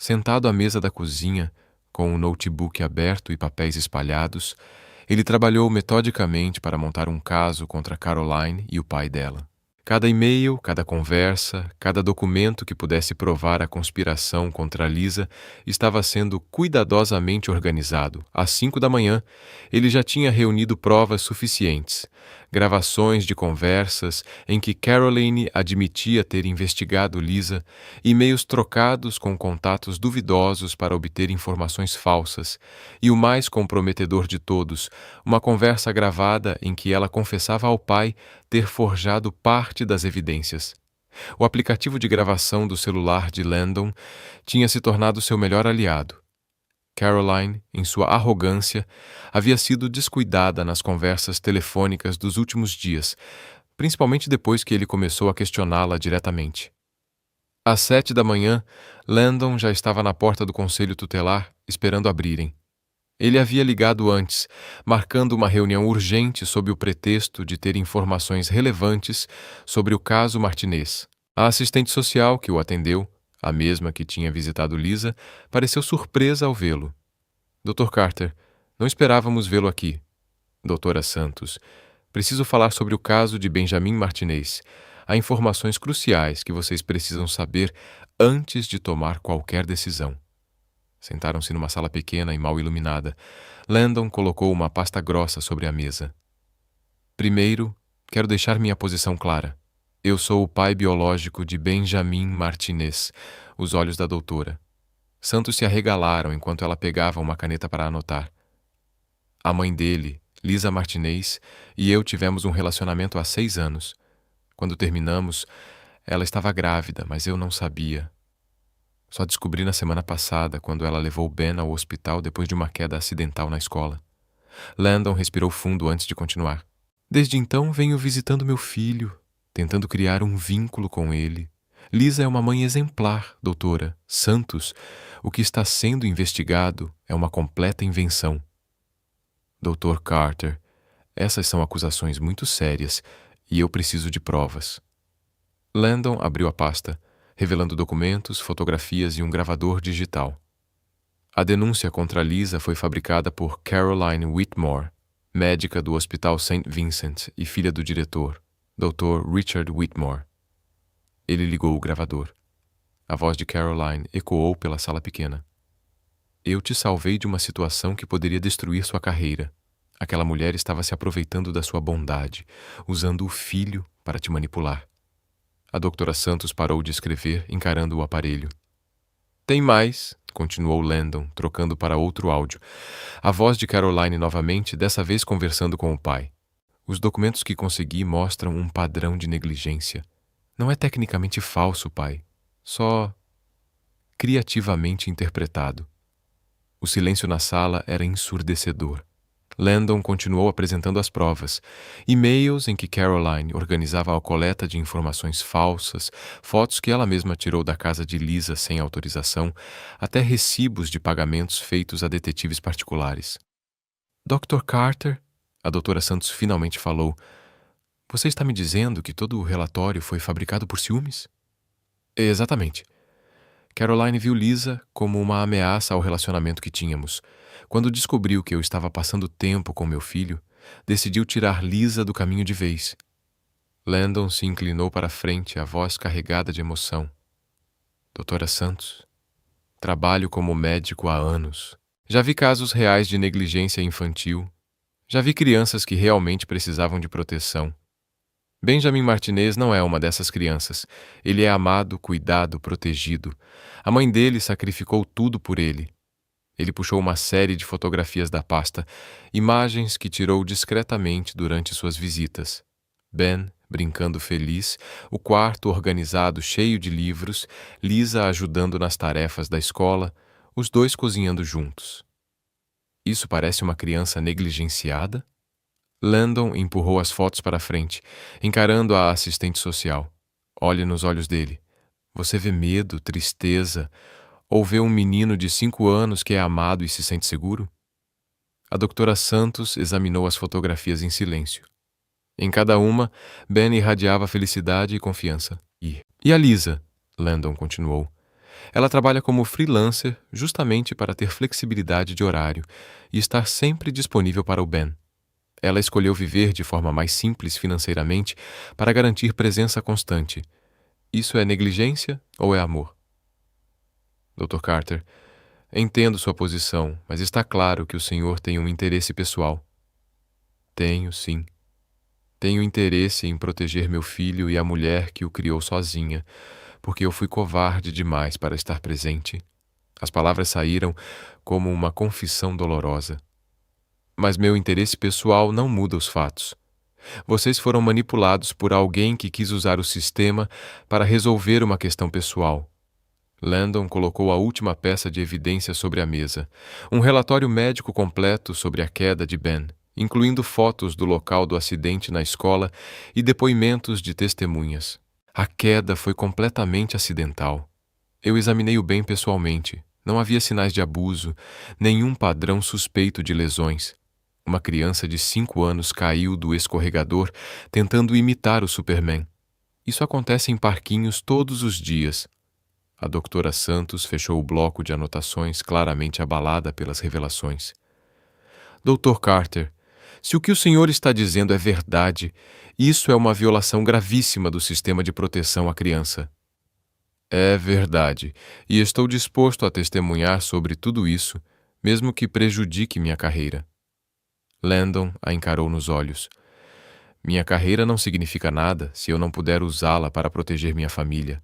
Sentado à mesa da cozinha, com o notebook aberto e papéis espalhados, ele trabalhou metodicamente para montar um caso contra Caroline e o pai dela. Cada e-mail, cada conversa, cada documento que pudesse provar a conspiração contra Lisa estava sendo cuidadosamente organizado. Às 5 da manhã, ele já tinha reunido provas suficientes, gravações de conversas em que Caroline admitia ter investigado Lisa, e-mails trocados com contatos duvidosos para obter informações falsas, e o mais comprometedor de todos, uma conversa gravada em que ela confessava ao pai ter forjado parte das evidências. O aplicativo de gravação do celular de Landon tinha se tornado seu melhor aliado. Caroline, em sua arrogância, havia sido descuidada nas conversas telefônicas dos últimos dias, principalmente depois que ele começou a questioná-la diretamente. Às 7 da manhã, Landon já estava na porta do conselho tutelar, esperando abrirem. Ele havia ligado antes, marcando uma reunião urgente sob o pretexto de ter informações relevantes sobre o caso Martinez. A assistente social que o atendeu, a mesma que tinha visitado Lisa, pareceu surpresa ao vê-lo. Dr. Carter, não esperávamos vê-lo aqui. Doutora Santos, preciso falar sobre o caso de Benjamin Martinez. Há informações cruciais que vocês precisam saber antes de tomar qualquer decisão. Sentaram-se numa sala pequena e mal iluminada. Landon colocou uma pasta grossa sobre a mesa. Primeiro, quero deixar minha posição clara. Eu sou o pai biológico de Benjamin Martinez, os olhos da doutora. Santos se arregalaram enquanto ela pegava uma caneta para anotar. A mãe dele, Lisa Martinez, e eu tivemos um relacionamento há 6 anos. Quando terminamos, ela estava grávida, mas eu não sabia. Só descobri na semana passada, quando ela levou Ben ao hospital depois de uma queda acidental na escola. Landon respirou fundo antes de continuar. Desde então venho visitando meu filho, tentando criar um vínculo com ele. Lisa é uma mãe exemplar, doutora. Santos, o que está sendo investigado é uma completa invenção. Dr. Carter, essas são acusações muito sérias e eu preciso de provas. Landon abriu a pasta, revelando documentos, fotografias e um gravador digital. A denúncia contra Lisa foi fabricada por Caroline Whitmore, médica do Hospital St. Vincent e filha do diretor, Dr. Richard Whitmore. Ele ligou o gravador. A voz de Caroline ecoou pela sala pequena. Eu te salvei de uma situação que poderia destruir sua carreira. Aquela mulher estava se aproveitando da sua bondade, usando o filho para te manipular. A doutora Santos parou de escrever, encarando o aparelho. Tem mais, continuou Landon, trocando para outro áudio. A voz de Caroline novamente, dessa vez conversando com o pai. Os documentos que consegui mostram um padrão de negligência. Não é tecnicamente falso, pai. Só criativamente interpretado. O silêncio na sala era ensurdecedor. Landon continuou apresentando as provas, e-mails em que Caroline organizava a coleta de informações falsas, fotos que ela mesma tirou da casa de Lisa sem autorização, até recibos de pagamentos feitos a detetives particulares. Dr. Carter, a doutora Santos finalmente falou, você está me dizendo que todo o relatório foi fabricado por ciúmes? Exatamente. Caroline viu Lisa como uma ameaça ao relacionamento que tínhamos. Quando descobriu que eu estava passando tempo com meu filho, decidiu tirar Lisa do caminho de vez. Landon se inclinou para a frente, a voz carregada de emoção. Doutora Santos, trabalho como médico há anos. Já vi casos reais de negligência infantil. Já vi crianças que realmente precisavam de proteção. Benjamin Martinez não é uma dessas crianças. Ele é amado, cuidado, protegido. A mãe dele sacrificou tudo por ele. Ele puxou uma série de fotografias da pasta, imagens que tirou discretamente durante suas visitas. Ben, brincando feliz, o quarto organizado cheio de livros, Lisa ajudando nas tarefas da escola, os dois cozinhando juntos. Isso parece uma criança negligenciada? Landon empurrou as fotos para frente, encarando a assistente social. Olhe nos olhos dele. Você vê medo, tristeza, ou vê um menino de 5 anos que é amado e se sente seguro? A doutora Santos examinou as fotografias em silêncio. Em cada uma, Ben irradiava felicidade e confiança. E a Lisa? Landon continuou. Ela trabalha como freelancer justamente para ter flexibilidade de horário e estar sempre disponível para o Ben. Ela escolheu viver de forma mais simples financeiramente para garantir presença constante. Isso é negligência ou é amor? Dr. Carter, entendo sua posição, mas está claro que o senhor tem um interesse pessoal. Tenho, sim. Tenho interesse em proteger meu filho e a mulher que o criou sozinha, porque eu fui covarde demais para estar presente. As palavras saíram como uma confissão dolorosa. Mas meu interesse pessoal não muda os fatos. Vocês foram manipulados por alguém que quis usar o sistema para resolver uma questão pessoal. Landon colocou a última peça de evidência sobre a mesa, um relatório médico completo sobre a queda de Ben, incluindo fotos do local do acidente na escola e depoimentos de testemunhas. A queda foi completamente acidental. Eu examinei o Ben pessoalmente. Não havia sinais de abuso, nenhum padrão suspeito de lesões. Uma criança de 5 anos caiu do escorregador tentando imitar o Superman. Isso acontece em parquinhos todos os dias. A doutora Santos fechou o bloco de anotações, claramente abalada pelas revelações. Dr. Carter, se o que o senhor está dizendo é verdade, isso é uma violação gravíssima do sistema de proteção à criança. É verdade, e estou disposto a testemunhar sobre tudo isso, mesmo que prejudique minha carreira. Landon a encarou nos olhos. Minha carreira não significa nada se eu não puder usá-la para proteger minha família.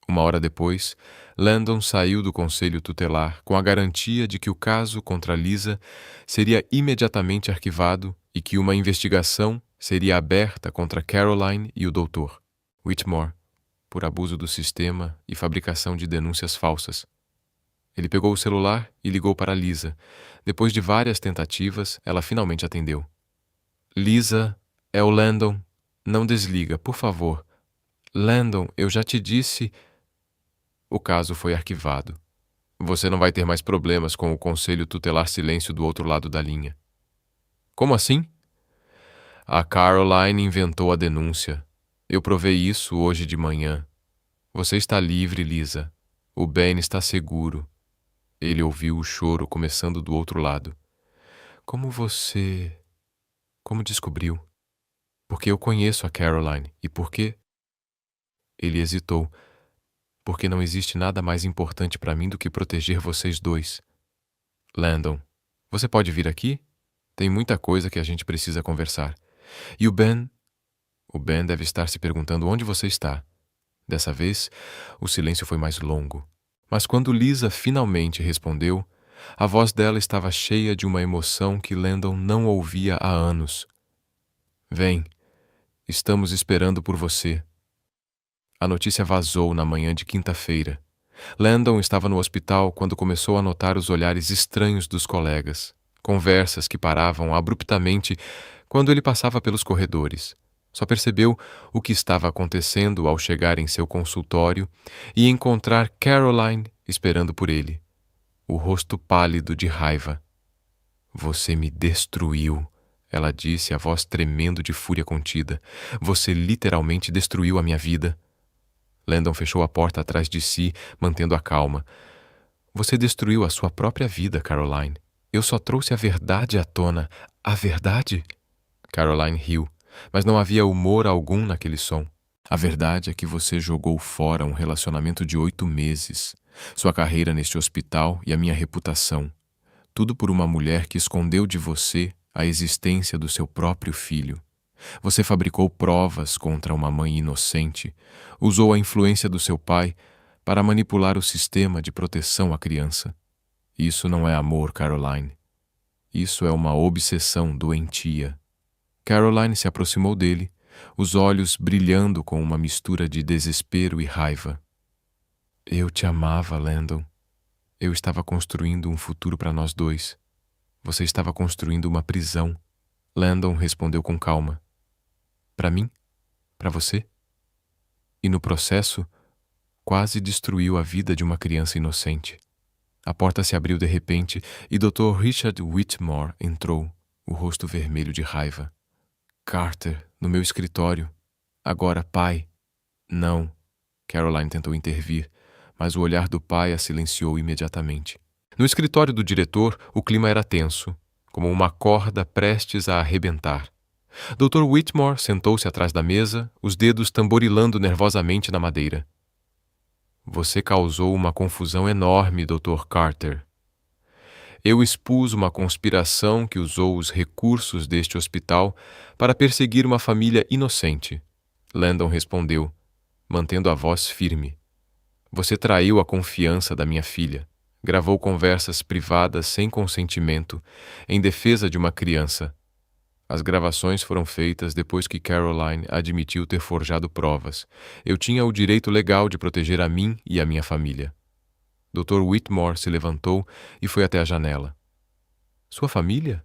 Uma hora depois, Landon saiu do conselho tutelar com a garantia de que o caso contra Lisa seria imediatamente arquivado e que uma investigação seria aberta contra Caroline e o Dr. Whitmore por abuso do sistema e fabricação de denúncias falsas. Ele pegou o celular e ligou para Lisa. Depois de várias tentativas, ela finalmente atendeu. Lisa, é o Landon. Não desliga, por favor. Landon, eu já te disse... O caso foi arquivado. Você não vai ter mais problemas com o Conselho Tutelar Silêncio do outro lado da linha. Como assim? A Caroline inventou a denúncia. Eu provei isso hoje de manhã. Você está livre, Lisa. O Ben está seguro. Ele ouviu o choro começando do outro lado. Como descobriu? Porque eu conheço a Caroline. E por quê? Ele hesitou. Porque não existe nada mais importante para mim do que proteger vocês dois. Landon, você pode vir aqui? Tem muita coisa que a gente precisa conversar. E o Ben? O Ben deve estar se perguntando onde você está. Dessa vez, o silêncio foi mais longo. Mas quando Lisa finalmente respondeu, a voz dela estava cheia de uma emoção que Landon não ouvia há anos. Vem, estamos esperando por você. A notícia vazou na manhã de quinta-feira. Landon estava no hospital quando começou a notar os olhares estranhos dos colegas, conversas que paravam abruptamente quando ele passava pelos corredores. Só percebeu o que estava acontecendo ao chegar em seu consultório e encontrar Caroline esperando por ele, o rosto pálido de raiva. Você me destruiu, ela disse, a voz tremendo de fúria contida. Você literalmente destruiu a minha vida. Landon fechou a porta atrás de si, mantendo a calma. Você destruiu a sua própria vida, Caroline. Eu só trouxe a verdade à tona. A verdade? Caroline riu, mas não havia humor algum naquele som. A verdade é que você jogou fora um relacionamento de 8 meses. Sua carreira neste hospital e a minha reputação. Tudo por uma mulher que escondeu de você a existência do seu próprio filho. Você fabricou provas contra uma mãe inocente, usou a influência do seu pai para manipular o sistema de proteção à criança. Isso não é amor, Caroline. Isso é uma obsessão doentia. Caroline se aproximou dele, os olhos brilhando com uma mistura de desespero e raiva. Eu te amava, Landon. Eu estava construindo um futuro para nós dois. Você estava construindo uma prisão. Landon respondeu com calma. Para mim? Para você? E no processo, quase destruiu a vida de uma criança inocente. A porta se abriu de repente e Dr. Richard Whitmore entrou, o rosto vermelho de raiva. Carter, no meu escritório. Agora, pai. Não. Caroline tentou intervir, mas o olhar do pai a silenciou imediatamente. No escritório do diretor, o clima era tenso, como uma corda prestes a arrebentar. Dr. Whitmore sentou-se atrás da mesa, os dedos tamborilando nervosamente na madeira. Você causou uma confusão enorme, Dr. Carter. Eu expus uma conspiração que usou os recursos deste hospital para perseguir uma família inocente. Landon respondeu, mantendo a voz firme. Você traiu a confiança da minha filha. Gravou conversas privadas sem consentimento, em defesa de uma criança. As gravações foram feitas depois que Caroline admitiu ter forjado provas. Eu tinha o direito legal de proteger a mim e a minha família. Dr. Whitmore se levantou e foi até a janela. Sua família?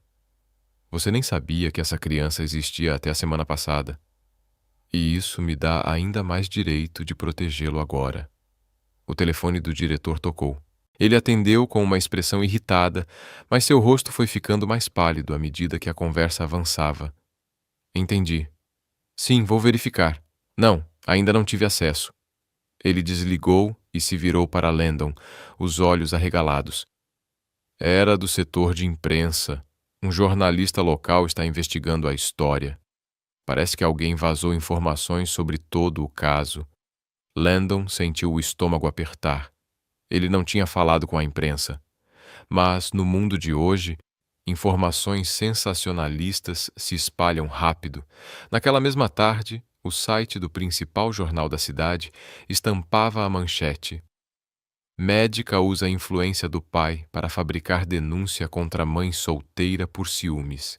Você nem sabia que essa criança existia até a semana passada. E isso me dá ainda mais direito de protegê-lo agora. O telefone do diretor tocou. Ele atendeu com uma expressão irritada, mas seu rosto foi ficando mais pálido à medida que a conversa avançava. Entendi. Sim, vou verificar. Não, ainda não tive acesso. Ele desligou e se virou para Landon, os olhos arregalados. Era do setor de imprensa. Um jornalista local está investigando a história. Parece que alguém vazou informações sobre todo o caso. Landon sentiu o estômago apertar. Ele não tinha falado com a imprensa. Mas, no mundo de hoje, informações sensacionalistas se espalham rápido. Naquela mesma tarde, o site do principal jornal da cidade estampava a manchete: Médica usa a influência do pai para fabricar denúncia contra a mãe solteira por ciúmes.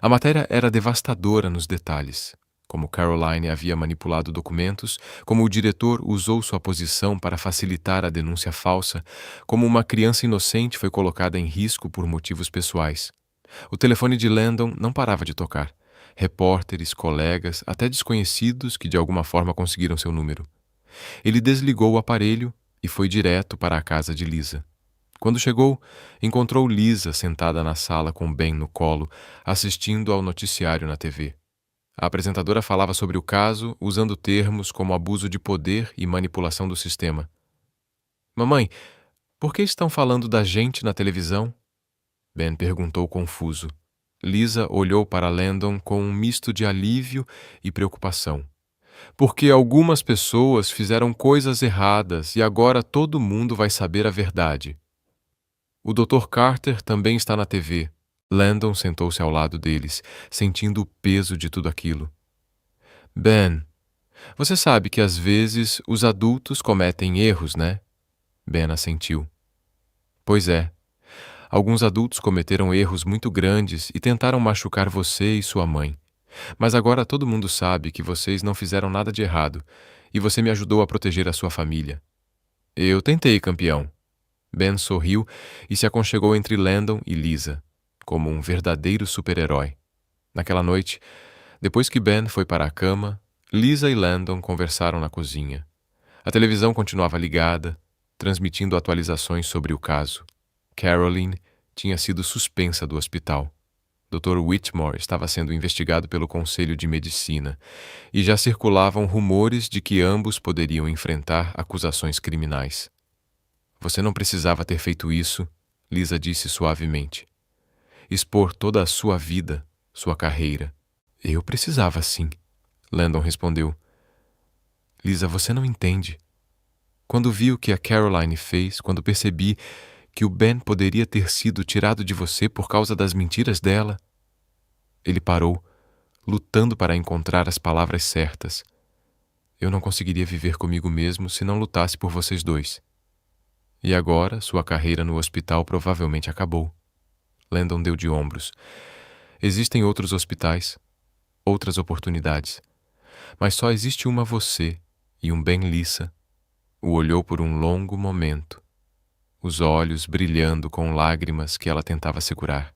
A matéria era devastadora nos detalhes. Como Caroline havia manipulado documentos, como o diretor usou sua posição para facilitar a denúncia falsa, como uma criança inocente foi colocada em risco por motivos pessoais. O telefone de Landon não parava de tocar. Repórteres, colegas, até desconhecidos que de alguma forma conseguiram seu número. Ele desligou o aparelho e foi direto para a casa de Lisa. Quando chegou, encontrou Lisa sentada na sala com Ben no colo, assistindo ao noticiário na TV. A apresentadora falava sobre o caso, usando termos como abuso de poder e manipulação do sistema. Mamãe, por que estão falando da gente na televisão? Ben perguntou confuso. Lisa olhou para Landon com um misto de alívio e preocupação. Porque algumas pessoas fizeram coisas erradas e agora todo mundo vai saber a verdade. O Dr. Carter também está na TV. Landon sentou-se ao lado deles, sentindo o peso de tudo aquilo. Ben, você sabe que às vezes os adultos cometem erros, né? Ben assentiu. Pois é. Alguns adultos cometeram erros muito grandes e tentaram machucar você e sua mãe. Mas agora todo mundo sabe que vocês não fizeram nada de errado e você me ajudou a proteger a sua família. Eu tentei, campeão. Ben sorriu e se aconchegou entre Landon e Lisa, como um verdadeiro super-herói. Naquela noite, depois que Ben foi para a cama, Lisa e Landon conversaram na cozinha. A televisão continuava ligada, transmitindo atualizações sobre o caso. Caroline tinha sido suspensa do hospital. Dr. Whitmore estava sendo investigado pelo Conselho de Medicina e já circulavam rumores de que ambos poderiam enfrentar acusações criminais. Você não precisava ter feito isso, Lisa disse suavemente. Expor toda a sua vida, sua carreira. Eu precisava sim, Landon respondeu. Lisa, você não entende. Quando vi o que a Caroline fez, quando percebi que o Ben poderia ter sido tirado de você por causa das mentiras dela. Ele parou, lutando para encontrar as palavras certas. Eu não conseguiria viver comigo mesmo se não lutasse por vocês dois. E agora, sua carreira no hospital provavelmente acabou. Landon deu de ombros. Existem outros hospitais, outras oportunidades. Mas só existe uma você e um Ben Lisa. O olhou por um longo momento, os olhos brilhando com lágrimas que ela tentava segurar.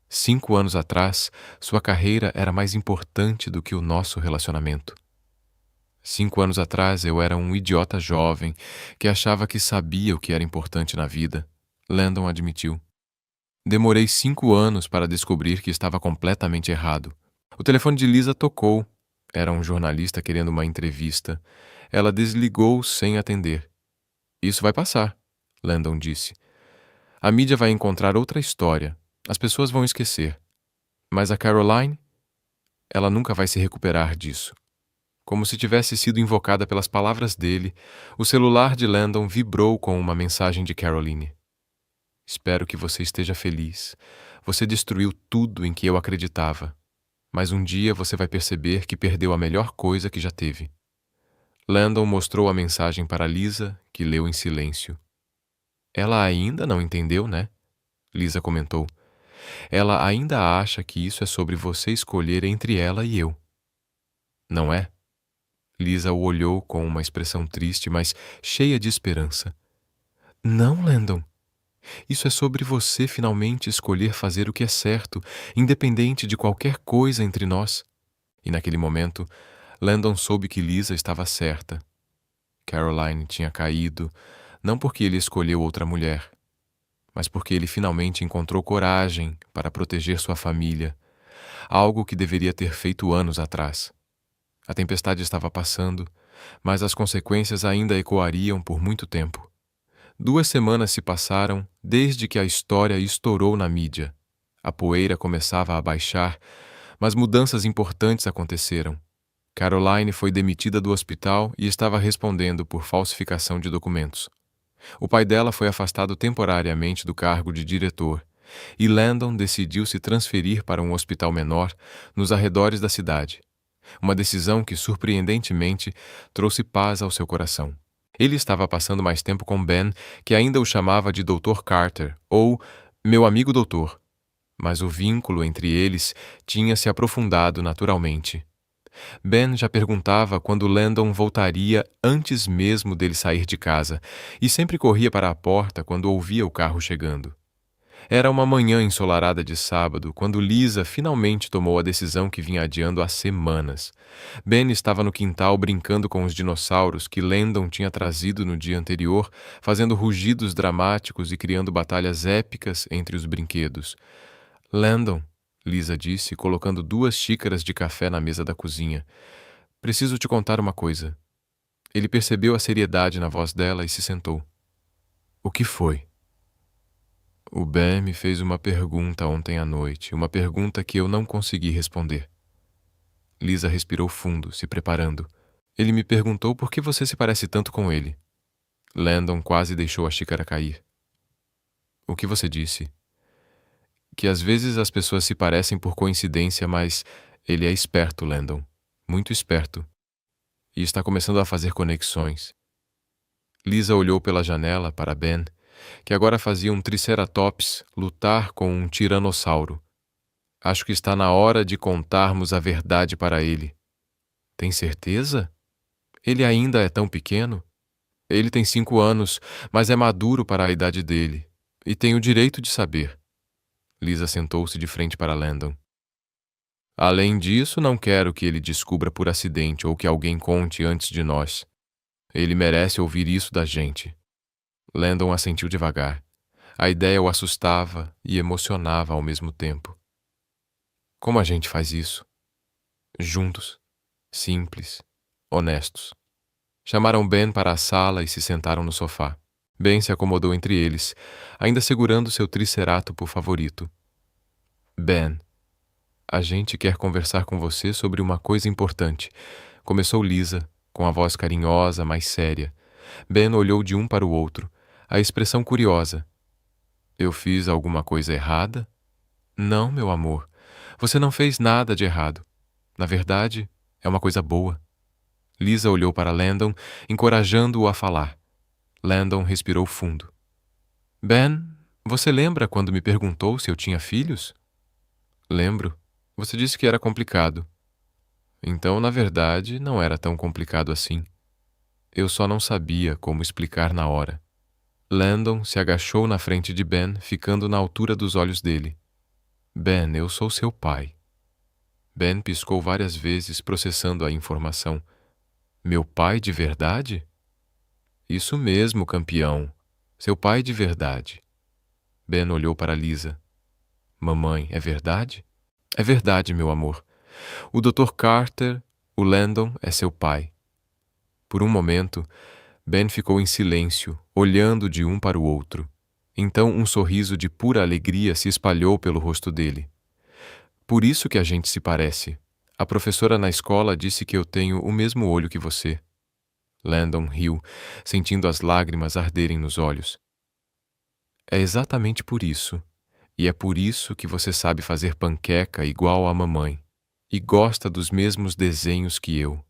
5 anos atrás, sua carreira era mais importante do que o nosso relacionamento. 5 anos atrás, eu era um idiota jovem que achava que sabia o que era importante na vida, Landon admitiu. Demorei 5 anos para descobrir que estava completamente errado. O telefone de Lisa tocou. Era um jornalista querendo uma entrevista. Ela desligou sem atender. Isso vai passar, Landon disse. A mídia vai encontrar outra história. As pessoas vão esquecer. Mas a Caroline? Ela nunca vai se recuperar disso. Como se tivesse sido invocada pelas palavras dele, o celular de Landon vibrou com uma mensagem de Caroline. Espero que você esteja feliz. Você destruiu tudo em que eu acreditava. Mas um dia você vai perceber que perdeu a melhor coisa que já teve. Landon mostrou a mensagem para Lisa, que leu em silêncio. Ela ainda não entendeu, né? Lisa comentou. Ela ainda acha que isso é sobre você escolher entre ela e eu. Não é? Lisa o olhou com uma expressão triste, mas cheia de esperança. Não, Landon. Isso é sobre você finalmente escolher fazer o que é certo, independente de qualquer coisa entre nós. E naquele momento, Landon soube que Lisa estava certa. Caroline tinha caído, não porque ele escolheu outra mulher, mas porque ele finalmente encontrou coragem para proteger sua família, algo que deveria ter feito anos atrás. A tempestade estava passando, mas as consequências ainda ecoariam por muito tempo. 2 semanas se passaram desde que a história estourou na mídia. A poeira começava a baixar, mas mudanças importantes aconteceram. Caroline foi demitida do hospital e estava respondendo por falsificação de documentos. O pai dela foi afastado temporariamente do cargo de diretor, e Landon decidiu se transferir para um hospital menor nos arredores da cidade. Uma decisão que, surpreendentemente, trouxe paz ao seu coração. Ele estava passando mais tempo com Ben, que ainda o chamava de Dr. Carter, ou meu amigo doutor. Mas o vínculo entre eles tinha se aprofundado naturalmente. Ben já perguntava quando Landon voltaria antes mesmo dele sair de casa, e sempre corria para a porta quando ouvia o carro chegando. Era uma manhã ensolarada de sábado, quando Lisa finalmente tomou a decisão que vinha adiando há semanas. Ben estava no quintal brincando com os dinossauros que Landon tinha trazido no dia anterior, fazendo rugidos dramáticos e criando batalhas épicas entre os brinquedos. Landon, Lisa disse, colocando 2 xícaras de café na mesa da cozinha. Preciso te contar uma coisa. Ele percebeu a seriedade na voz dela e se sentou. O que foi? O Ben me fez uma pergunta ontem à noite, uma pergunta que eu não consegui responder. Lisa respirou fundo, se preparando. Ele me perguntou por que você se parece tanto com ele. Landon quase deixou a xícara cair. O que você disse? Que às vezes as pessoas se parecem por coincidência, mas ele é esperto, Landon. Muito esperto. E está começando a fazer conexões. Lisa olhou pela janela para Ben, que agora fazia um triceratops lutar com um tiranossauro. Acho que está na hora de contarmos a verdade para ele. Tem certeza? Ele ainda é tão pequeno? Ele tem 5 anos, mas é maduro para a idade dele, e tem o direito de saber. Lisa sentou-se de frente para Landon. Além disso, não quero que ele descubra por acidente ou que alguém conte antes de nós. Ele merece ouvir isso da gente. Landon assentiu devagar. A ideia o assustava e emocionava ao mesmo tempo. Como a gente faz isso? Juntos, simples, honestos. Chamaram Ben para a sala e se sentaram no sofá. Ben se acomodou entre eles, ainda segurando seu tricerátopo favorito. Ben, a gente quer conversar com você sobre uma coisa importante, começou Lisa, com a voz carinhosa, mas séria. Ben olhou de um para o outro, a expressão curiosa. Eu fiz alguma coisa errada? Não, meu amor. Você não fez nada de errado. Na verdade, é uma coisa boa. Lisa olhou para Landon, encorajando-o a falar. Landon respirou fundo. Ben, você lembra quando me perguntou se eu tinha filhos? Lembro. Você disse que era complicado. Então, na verdade, não era tão complicado assim. Eu só não sabia como explicar na hora. Landon se agachou na frente de Ben, ficando na altura dos olhos dele. Ben, eu sou seu pai. Ben piscou várias vezes, processando a informação. Meu pai de verdade? Isso mesmo, campeão. Seu pai de verdade. Ben olhou para Lisa. Mamãe, é verdade? É verdade, meu amor. O Dr. Carter, o Landon, é seu pai. Por um momento, Ben ficou em silêncio, olhando de um para o outro. Então um sorriso de pura alegria se espalhou pelo rosto dele. Por isso que a gente se parece. A professora na escola disse que eu tenho o mesmo olho que você. Landon riu, sentindo as lágrimas arderem nos olhos. É exatamente por isso. E é por isso que você sabe fazer panqueca igual à mamãe. E gosta dos mesmos desenhos que eu.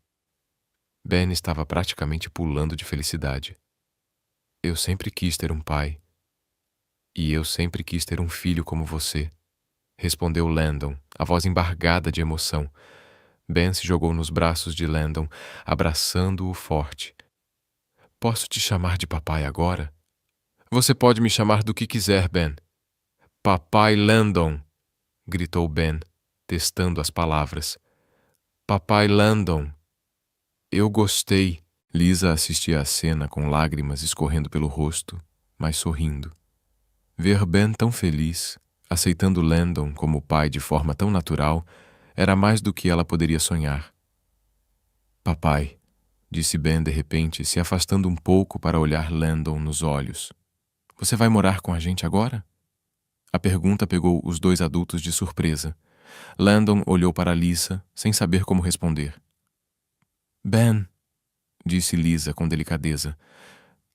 Ben estava praticamente pulando de felicidade. Eu sempre quis ter um pai. E eu sempre quis ter um filho como você, respondeu Landon, a voz embargada de emoção. Ben se jogou nos braços de Landon, abraçando-o forte. Posso te chamar de papai agora? Você pode me chamar do que quiser, Ben. Papai Landon, gritou Ben, testando as palavras. Papai Landon. Eu gostei. Lisa assistia à cena com lágrimas escorrendo pelo rosto, mas sorrindo. Ver Ben tão feliz, aceitando Landon como pai de forma tão natural, era mais do que ela poderia sonhar. Papai, disse Ben de repente, se afastando um pouco para olhar Landon nos olhos. Você vai morar com a gente agora? A pergunta pegou os dois adultos de surpresa. Landon olhou para Lisa, sem saber como responder. Ben, disse Lisa com delicadeza,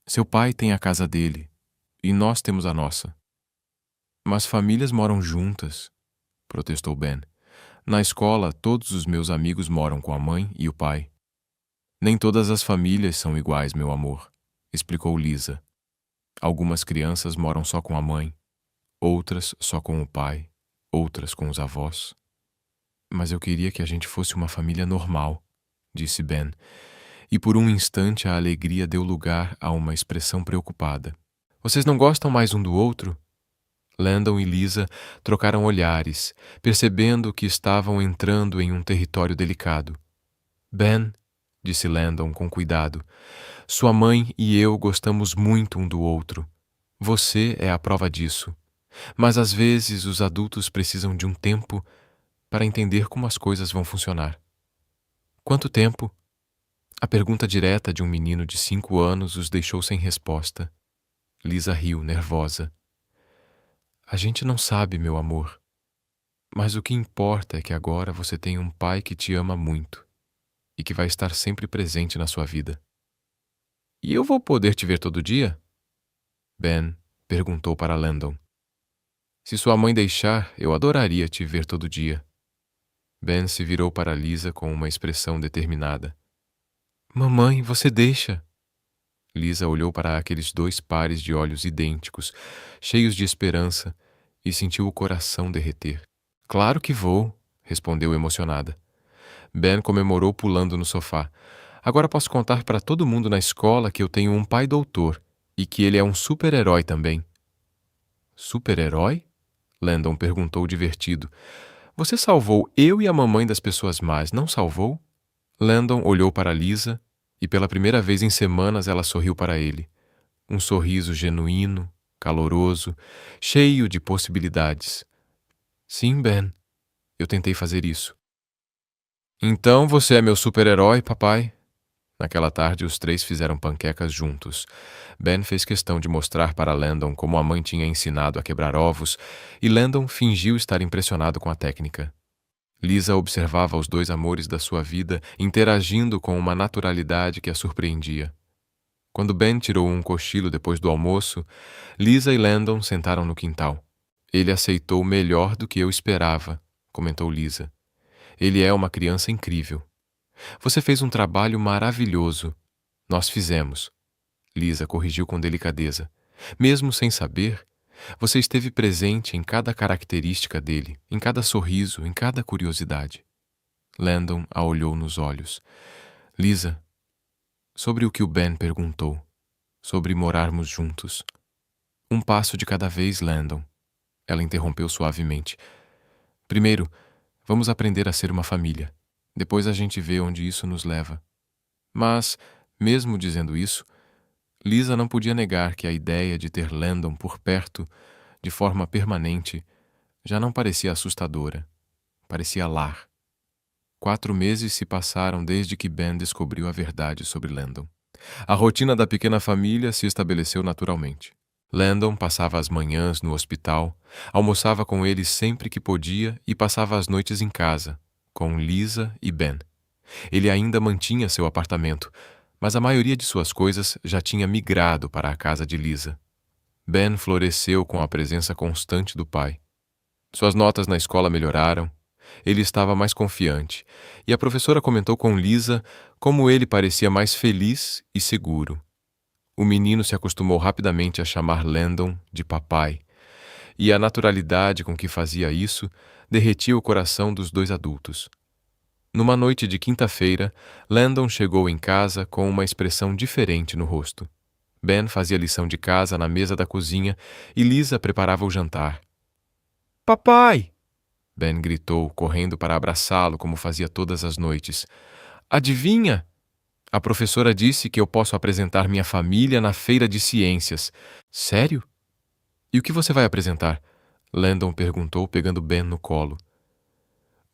seu pai tem a casa dele, e nós temos a nossa. Mas famílias moram juntas, protestou Ben. Na escola, todos os meus amigos moram com a mãe e o pai. Nem todas as famílias são iguais, meu amor, explicou Lisa. Algumas crianças moram só com a mãe, outras só com o pai, outras com os avós. Mas eu queria que a gente fosse uma família normal, disse Ben, e por um instante a alegria deu lugar a uma expressão preocupada. Vocês não gostam mais um do outro? Landon e Lisa trocaram olhares, percebendo que estavam entrando em um território delicado. Ben, disse Landon com cuidado, sua mãe e eu gostamos muito um do outro. Você é a prova disso. Mas às vezes os adultos precisam de um tempo para entender como as coisas vão funcionar. Quanto tempo? A pergunta direta de um menino de 5 anos os deixou sem resposta. Lisa riu, nervosa. A gente não sabe, meu amor. Mas o que importa é que agora você tem um pai que te ama muito e que vai estar sempre presente na sua vida. E eu vou poder te ver todo dia? Ben perguntou para Landon. Se sua mãe deixar, eu adoraria te ver todo dia. Ben se virou para Lisa com uma expressão determinada. Mamãe, você deixa? Lisa olhou para aqueles 2 pares de olhos idênticos, cheios de esperança, e sentiu o coração derreter. Claro que vou, respondeu emocionada. Ben comemorou pulando no sofá. Agora posso contar para todo mundo na escola que eu tenho um pai doutor e que ele é um super-herói também. Super-herói? Landon perguntou divertido. Você salvou eu e a mamãe das pessoas más, não salvou? Landon olhou para Lisa e pela primeira vez em semanas ela sorriu para ele. Um sorriso genuíno, caloroso, cheio de possibilidades. Sim, Ben, eu tentei fazer isso. Então você é meu super-herói, papai? Naquela tarde, os 3 fizeram panquecas juntos. Ben fez questão de mostrar para Landon como a mãe tinha ensinado a quebrar ovos, e Landon fingiu estar impressionado com a técnica. Lisa observava os 2 amores da sua vida interagindo com uma naturalidade que a surpreendia. Quando Ben tirou um cochilo depois do almoço, Lisa e Landon sentaram no quintal. Ele aceitou melhor do que eu esperava, comentou Lisa. Ele é uma criança incrível. Você fez um trabalho maravilhoso. Nós fizemos. Lisa corrigiu com delicadeza. Mesmo sem saber, você esteve presente em cada característica dele, em cada sorriso, em cada curiosidade. Landon a olhou nos olhos. Lisa, sobre o que o Ben perguntou, sobre morarmos juntos. Um passo de cada vez, Landon. Ela interrompeu suavemente. Primeiro, vamos aprender a ser uma família. Depois a gente vê onde isso nos leva. Mas, mesmo dizendo isso, Lisa não podia negar que a ideia de ter Landon por perto, de forma permanente, já não parecia assustadora. Parecia lar. 4 meses se passaram desde que Ben descobriu a verdade sobre Landon. A rotina da pequena família se estabeleceu naturalmente. Landon passava as manhãs no hospital, almoçava com ele sempre que podia e passava as noites em casa, com Lisa e Ben. Ele ainda mantinha seu apartamento, mas a maioria de suas coisas já tinha migrado para a casa de Lisa. Ben floresceu com a presença constante do pai. Suas notas na escola melhoraram, ele estava mais confiante, e a professora comentou com Lisa como ele parecia mais feliz e seguro. O menino se acostumou rapidamente a chamar Landon de papai, e a naturalidade com que fazia isso derretia o coração dos dois adultos. Numa noite de quinta-feira, Landon chegou em casa com uma expressão diferente no rosto. Ben fazia lição de casa na mesa da cozinha e Lisa preparava o jantar. Papai! Ben gritou, correndo para abraçá-lo como fazia todas as noites. Adivinha? A professora disse que eu posso apresentar minha família na feira de ciências. Sério? E o que você vai apresentar? Landon perguntou, pegando Ben no colo.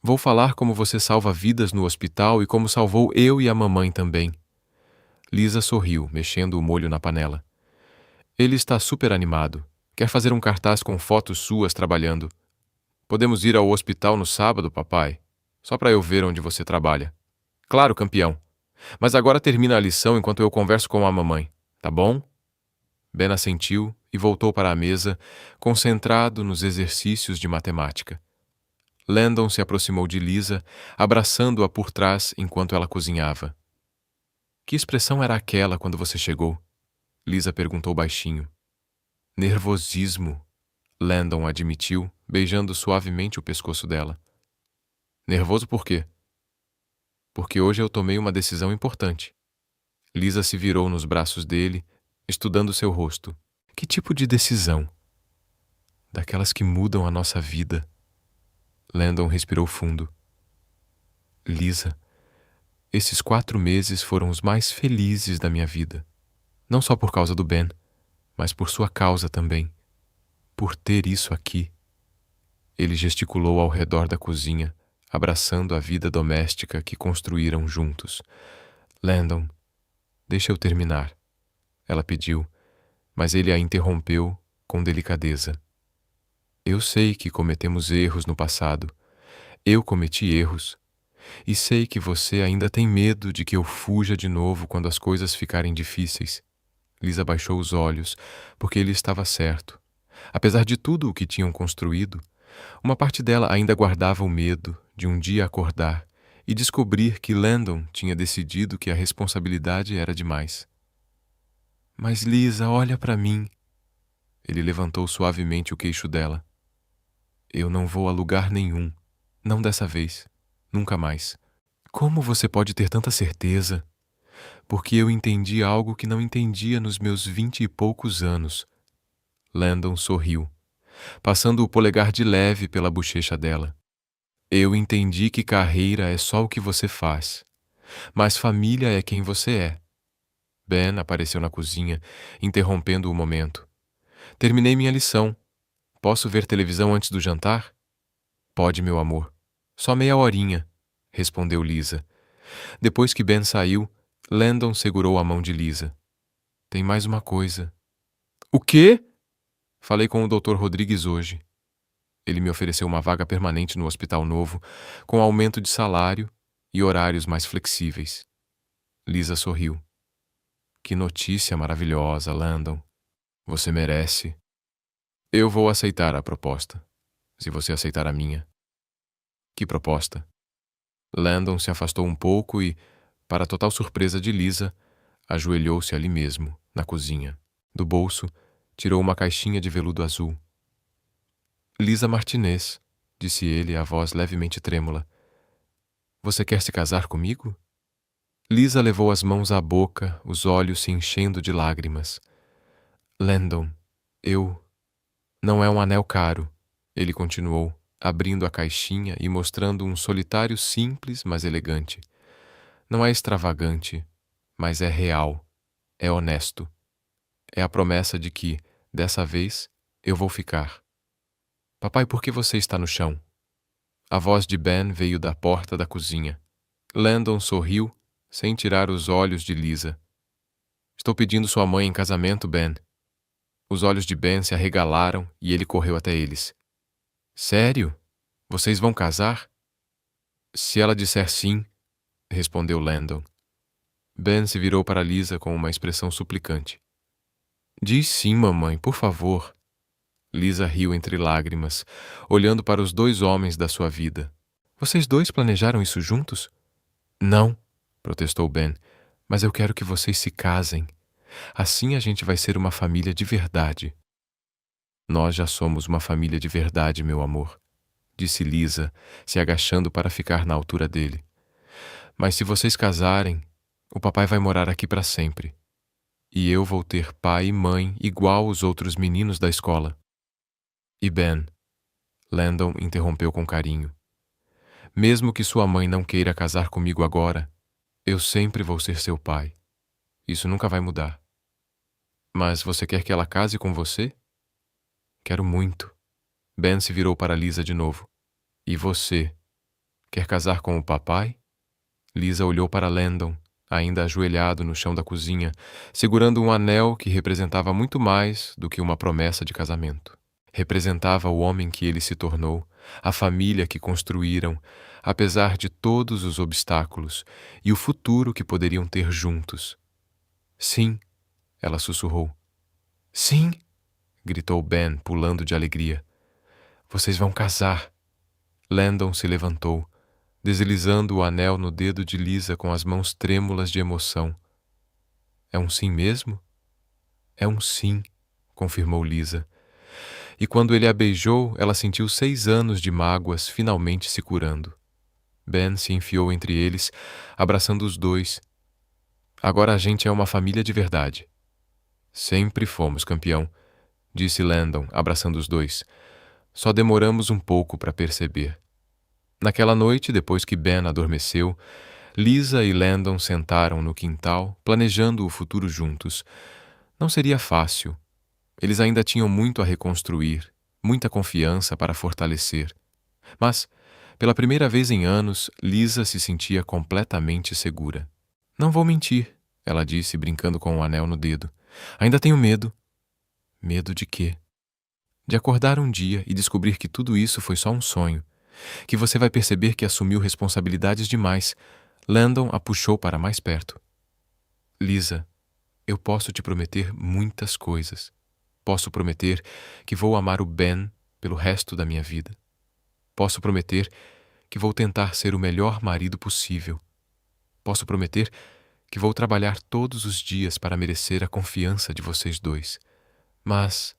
Vou falar como você salva vidas no hospital e como salvou eu e a mamãe também. Lisa sorriu, mexendo o molho na panela. Ele está super animado. Quer fazer um cartaz com fotos suas trabalhando. Podemos ir ao hospital no sábado, papai? Só para eu ver onde você trabalha. Claro, campeão. Mas agora termina a lição enquanto eu converso com a mamãe, tá bom? Ben assentiu e voltou para a mesa, concentrado nos exercícios de matemática. Landon se aproximou de Lisa, abraçando-a por trás enquanto ela cozinhava. Que expressão era aquela quando você chegou? Lisa perguntou baixinho. Nervosismo, Landon admitiu, beijando suavemente o pescoço dela. Nervoso por quê? Porque hoje eu tomei uma decisão importante. Lisa se virou nos braços dele, estudando seu rosto. Que tipo de decisão? Daquelas que mudam a nossa vida. Landon respirou fundo. Lisa, esses 4 meses foram os mais felizes da minha vida. Não só por causa do Ben, mas por sua causa também. Por ter isso aqui. Ele gesticulou ao redor da cozinha, abraçando a vida doméstica que construíram juntos. Landon, deixa eu terminar, ela pediu, mas ele a interrompeu com delicadeza. Eu sei que cometemos erros no passado. Eu cometi erros. E sei que você ainda tem medo de que eu fuja de novo quando as coisas ficarem difíceis. Lisa baixou os olhos, porque ele estava certo. Apesar de tudo o que tinham construído, uma parte dela ainda guardava o medo de um dia acordar e descobrir que Landon tinha decidido que a responsabilidade era demais. Mas Lisa, olha para mim. Ele levantou suavemente o queixo dela. Eu não vou a lugar nenhum. Não dessa vez. Nunca mais. Como você pode ter tanta certeza? Porque eu entendi algo que não entendia nos meus 20 e poucos anos. Landon sorriu, passando o polegar de leve pela bochecha dela. Eu entendi que carreira é só o que você faz, mas família é quem você é. Ben apareceu na cozinha, interrompendo o momento. Terminei minha lição. Posso ver televisão antes do jantar? Pode, meu amor. Só meia horinha, respondeu Lisa. Depois que Ben saiu, Landon segurou a mão de Lisa. Tem mais uma coisa. O quê? Falei com o Dr. Rodrigues hoje. Ele me ofereceu uma vaga permanente no hospital novo, com aumento de salário e horários mais flexíveis. Lisa sorriu. Que notícia maravilhosa, Landon. Você merece. Eu vou aceitar a proposta, se você aceitar a minha. Que proposta? Landon se afastou um pouco e, para a total surpresa de Lisa, ajoelhou-se ali mesmo, na cozinha. Do bolso, tirou uma caixinha de veludo azul. Lisa Martinez, disse ele, a voz levemente trêmula. Você quer se casar comigo? Lisa levou as mãos à boca, os olhos se enchendo de lágrimas. Landon, não é um anel caro, ele continuou, abrindo a caixinha e mostrando um solitário simples, mas elegante. Não é extravagante, mas é real, é honesto. É a promessa de que, dessa vez, eu vou ficar. Papai, por que você está no chão? A voz de Ben veio da porta da cozinha. Landon sorriu, sem tirar os olhos de Lisa. Estou pedindo sua mãe em casamento, Ben. Os olhos de Ben se arregalaram e ele correu até eles. Sério? Vocês vão casar? Se ela disser sim, respondeu Landon. Ben se virou para Lisa com uma expressão suplicante. Diz sim, mamãe, por favor. Lisa riu entre lágrimas, olhando para os dois homens da sua vida. Vocês dois planejaram isso juntos? Não, protestou Ben, mas eu quero que vocês se casem. Assim a gente vai ser uma família de verdade. Nós já somos uma família de verdade, meu amor, disse Lisa, se agachando para ficar na altura dele. Mas se vocês casarem, o papai vai morar aqui para sempre. E eu vou ter pai e mãe igual os outros meninos da escola. E Ben, Landon interrompeu com carinho, mesmo que sua mãe não queira casar comigo agora, eu sempre vou ser seu pai. Isso nunca vai mudar. Mas você quer que ela case com você? Quero muito. Ben se virou para Lisa de novo. E você? Quer casar com o papai? Lisa olhou para Landon, ainda ajoelhado no chão da cozinha, segurando um anel que representava muito mais do que uma promessa de casamento. Representava o homem que ele se tornou, a família que construíram, apesar de todos os obstáculos, e o futuro que poderiam ter juntos. Sim, ela sussurrou. Sim, gritou Ben, pulando de alegria. Vocês vão casar. Landon se levantou, deslizando o anel no dedo de Lisa com as mãos trêmulas de emoção. É um sim mesmo? É um sim, confirmou Lisa. E quando ele a beijou, ela sentiu 6 anos de mágoas finalmente se curando. Ben se enfiou entre eles, abraçando os dois. Agora a gente é uma família de verdade. Sempre fomos, campeão, disse Landon, abraçando os dois. Só demoramos um pouco para perceber. Naquela noite, depois que Ben adormeceu, Lisa e Landon sentaram no quintal, planejando o futuro juntos. Não seria fácil. Eles ainda tinham muito a reconstruir, muita confiança para fortalecer. Mas, pela primeira vez em anos, Lisa se sentia completamente segura. Não vou mentir, ela disse, brincando com o anel no dedo. Ainda tenho medo. Medo de quê? De acordar um dia e descobrir que tudo isso foi só um sonho. Que você vai perceber que assumiu responsabilidades demais. Landon a puxou para mais perto. Lisa, eu posso te prometer muitas coisas. Posso prometer que vou amar o Ben pelo resto da minha vida. Posso prometer que vou tentar ser o melhor marido possível. Posso prometer que vou trabalhar todos os dias para merecer a confiança de vocês dois. Mas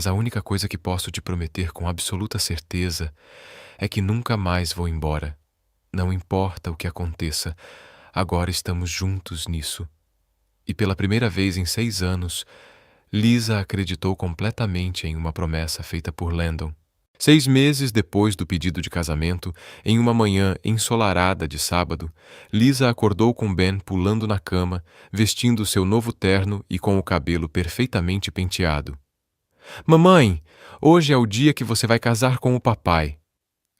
a única coisa que posso te prometer com absoluta certeza é que nunca mais vou embora. Não importa o que aconteça, agora estamos juntos nisso. E pela primeira vez em 6 anos, Lisa acreditou completamente em uma promessa feita por Landon. 6 meses depois do pedido de casamento, em uma manhã ensolarada de sábado, Lisa acordou com Ben pulando na cama, vestindo seu novo terno e com o cabelo perfeitamente penteado. Mamãe, hoje é o dia que você vai casar com o papai.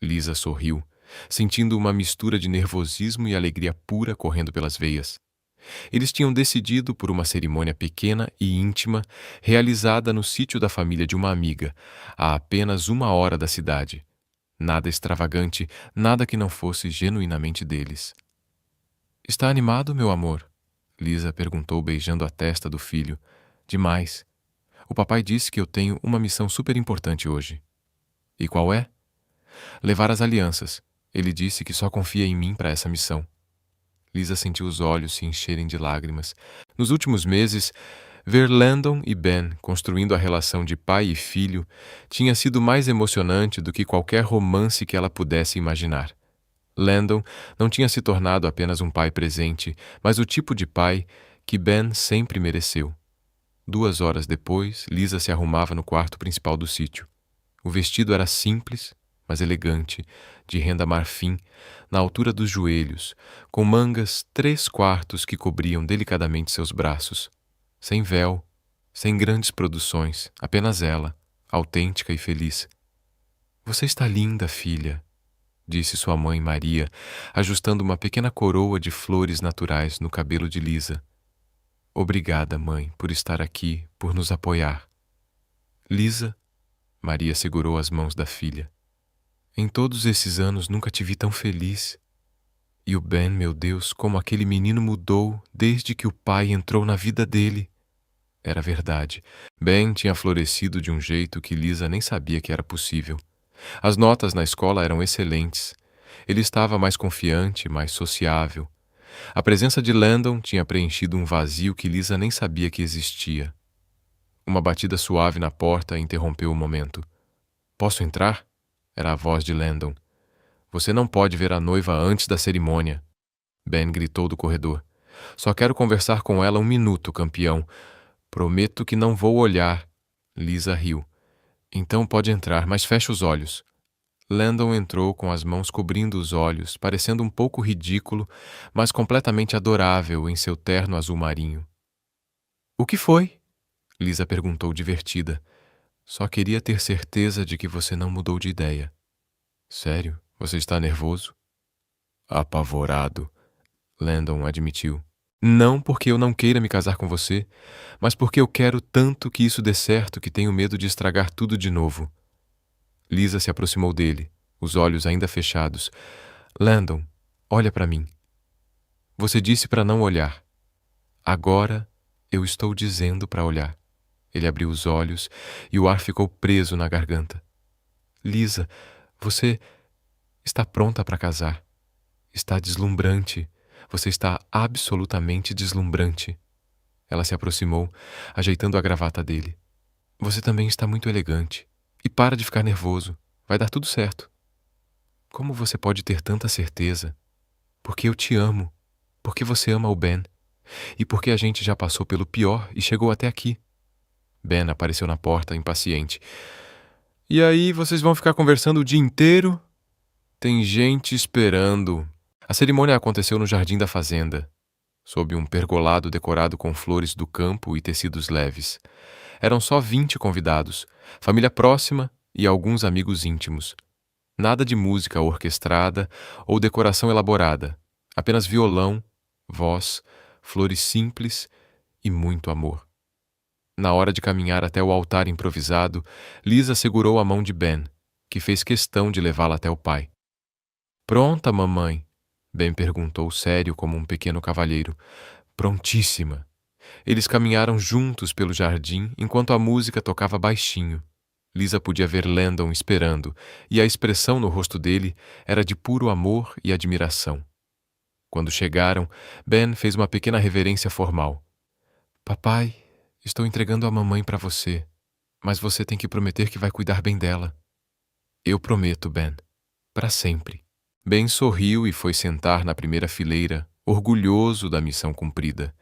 Lisa sorriu, sentindo uma mistura de nervosismo e alegria pura correndo pelas veias. Eles tinham decidido por uma cerimônia pequena e íntima, realizada no sítio da família de uma amiga, a apenas 1 hora da cidade. Nada extravagante, nada que não fosse genuinamente deles. Está animado, meu amor? Lisa perguntou beijando a testa do filho. Demais. O papai disse que eu tenho uma missão super importante hoje. E qual é? Levar as alianças. Ele disse que só confia em mim para essa missão. Lisa sentiu os olhos se encherem de lágrimas. Nos últimos meses, ver Landon e Ben construindo a relação de pai e filho tinha sido mais emocionante do que qualquer romance que ela pudesse imaginar. Landon não tinha se tornado apenas um pai presente, mas o tipo de pai que Ben sempre mereceu. 2 horas depois, Lisa se arrumava no quarto principal do sítio. O vestido era simples, mas elegante, de renda marfim, na altura dos joelhos, com mangas 3/4 que cobriam delicadamente seus braços. Sem véu, sem grandes produções, apenas ela, autêntica e feliz. Você está linda, filha, disse sua mãe Maria, ajustando uma pequena coroa de flores naturais no cabelo de Lisa. Obrigada, mãe, por estar aqui, por nos apoiar. Lisa, Maria segurou as mãos da filha. Em todos esses anos nunca te vi tão feliz. E o Ben, meu Deus, como aquele menino mudou desde que o pai entrou na vida dele. Era verdade. Ben tinha florescido de um jeito que Lisa nem sabia que era possível. As notas na escola eram excelentes. Ele estava mais confiante, mais sociável. A presença de Landon tinha preenchido um vazio que Lisa nem sabia que existia. Uma batida suave na porta interrompeu o momento. Posso entrar? Era a voz de Landon. Você não pode ver a noiva antes da cerimônia. Ben gritou do corredor. Só quero conversar com ela 1 minuto, campeão. Prometo que não vou olhar. Lisa riu. Então pode entrar, mas feche os olhos. Landon entrou com as mãos cobrindo os olhos, parecendo um pouco ridículo, mas completamente adorável em seu terno azul marinho. O que foi? Lisa perguntou divertida. Só queria ter certeza de que você não mudou de ideia. Sério? Você está nervoso? Apavorado, Landon admitiu. Não porque eu não queira me casar com você, mas porque eu quero tanto que isso dê certo que tenho medo de estragar tudo de novo. Lisa se aproximou dele, os olhos ainda fechados. Landon, olha para mim. Você disse para não olhar. Agora eu estou dizendo para olhar. Ele abriu os olhos e o ar ficou preso na garganta. Lisa, você está pronta para casar. Está deslumbrante. Você está absolutamente deslumbrante. Ela se aproximou, ajeitando a gravata dele. Você também está muito elegante. E para de ficar nervoso. Vai dar tudo certo. Como você pode ter tanta certeza? Porque eu te amo. Porque você ama o Ben. E porque a gente já passou pelo pior e chegou até aqui. Ben apareceu na porta, impaciente. E aí, vocês vão ficar conversando o dia inteiro? Tem gente esperando. A cerimônia aconteceu no jardim da fazenda, sob um pergolado decorado com flores do campo e tecidos leves. Eram só 20 convidados, família próxima e alguns amigos íntimos. Nada de música orquestrada ou decoração elaborada, apenas violão, voz, flores simples e muito amor. Na hora de caminhar até o altar improvisado, Lisa segurou a mão de Ben, que fez questão de levá-la até o pai. Pronta, mamãe? Ben perguntou sério como um pequeno cavalheiro. Prontíssima. Eles caminharam juntos pelo jardim enquanto a música tocava baixinho. Lisa podia ver Landon esperando, e a expressão no rosto dele era de puro amor e admiração. Quando chegaram, Ben fez uma pequena reverência formal. Papai, estou entregando a mamãe para você, mas você tem que prometer que vai cuidar bem dela. Eu prometo, Ben. Para sempre. Ben sorriu e foi sentar na primeira fileira, orgulhoso da missão cumprida.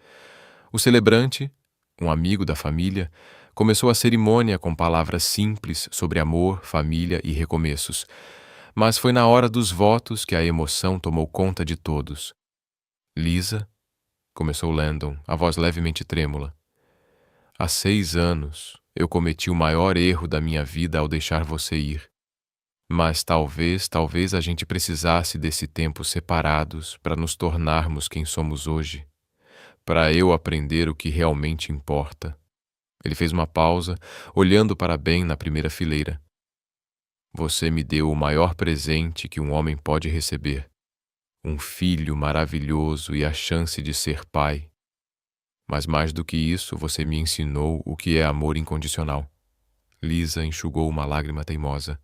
O celebrante, um amigo da família, começou a cerimônia com palavras simples sobre amor, família e recomeços. Mas foi na hora dos votos que a emoção tomou conta de todos. Lisa, começou Landon, a voz levemente trêmula. Há 6 anos, eu cometi o maior erro da minha vida ao deixar você ir. Mas talvez a gente precisasse desse tempo separados para nos tornarmos quem somos hoje, para eu aprender o que realmente importa. Ele fez uma pausa, olhando para Ben na primeira fileira. Você me deu o maior presente que um homem pode receber. Um filho maravilhoso e a chance de ser pai. Mas mais do que isso, você me ensinou o que é amor incondicional. Lisa enxugou uma lágrima teimosa.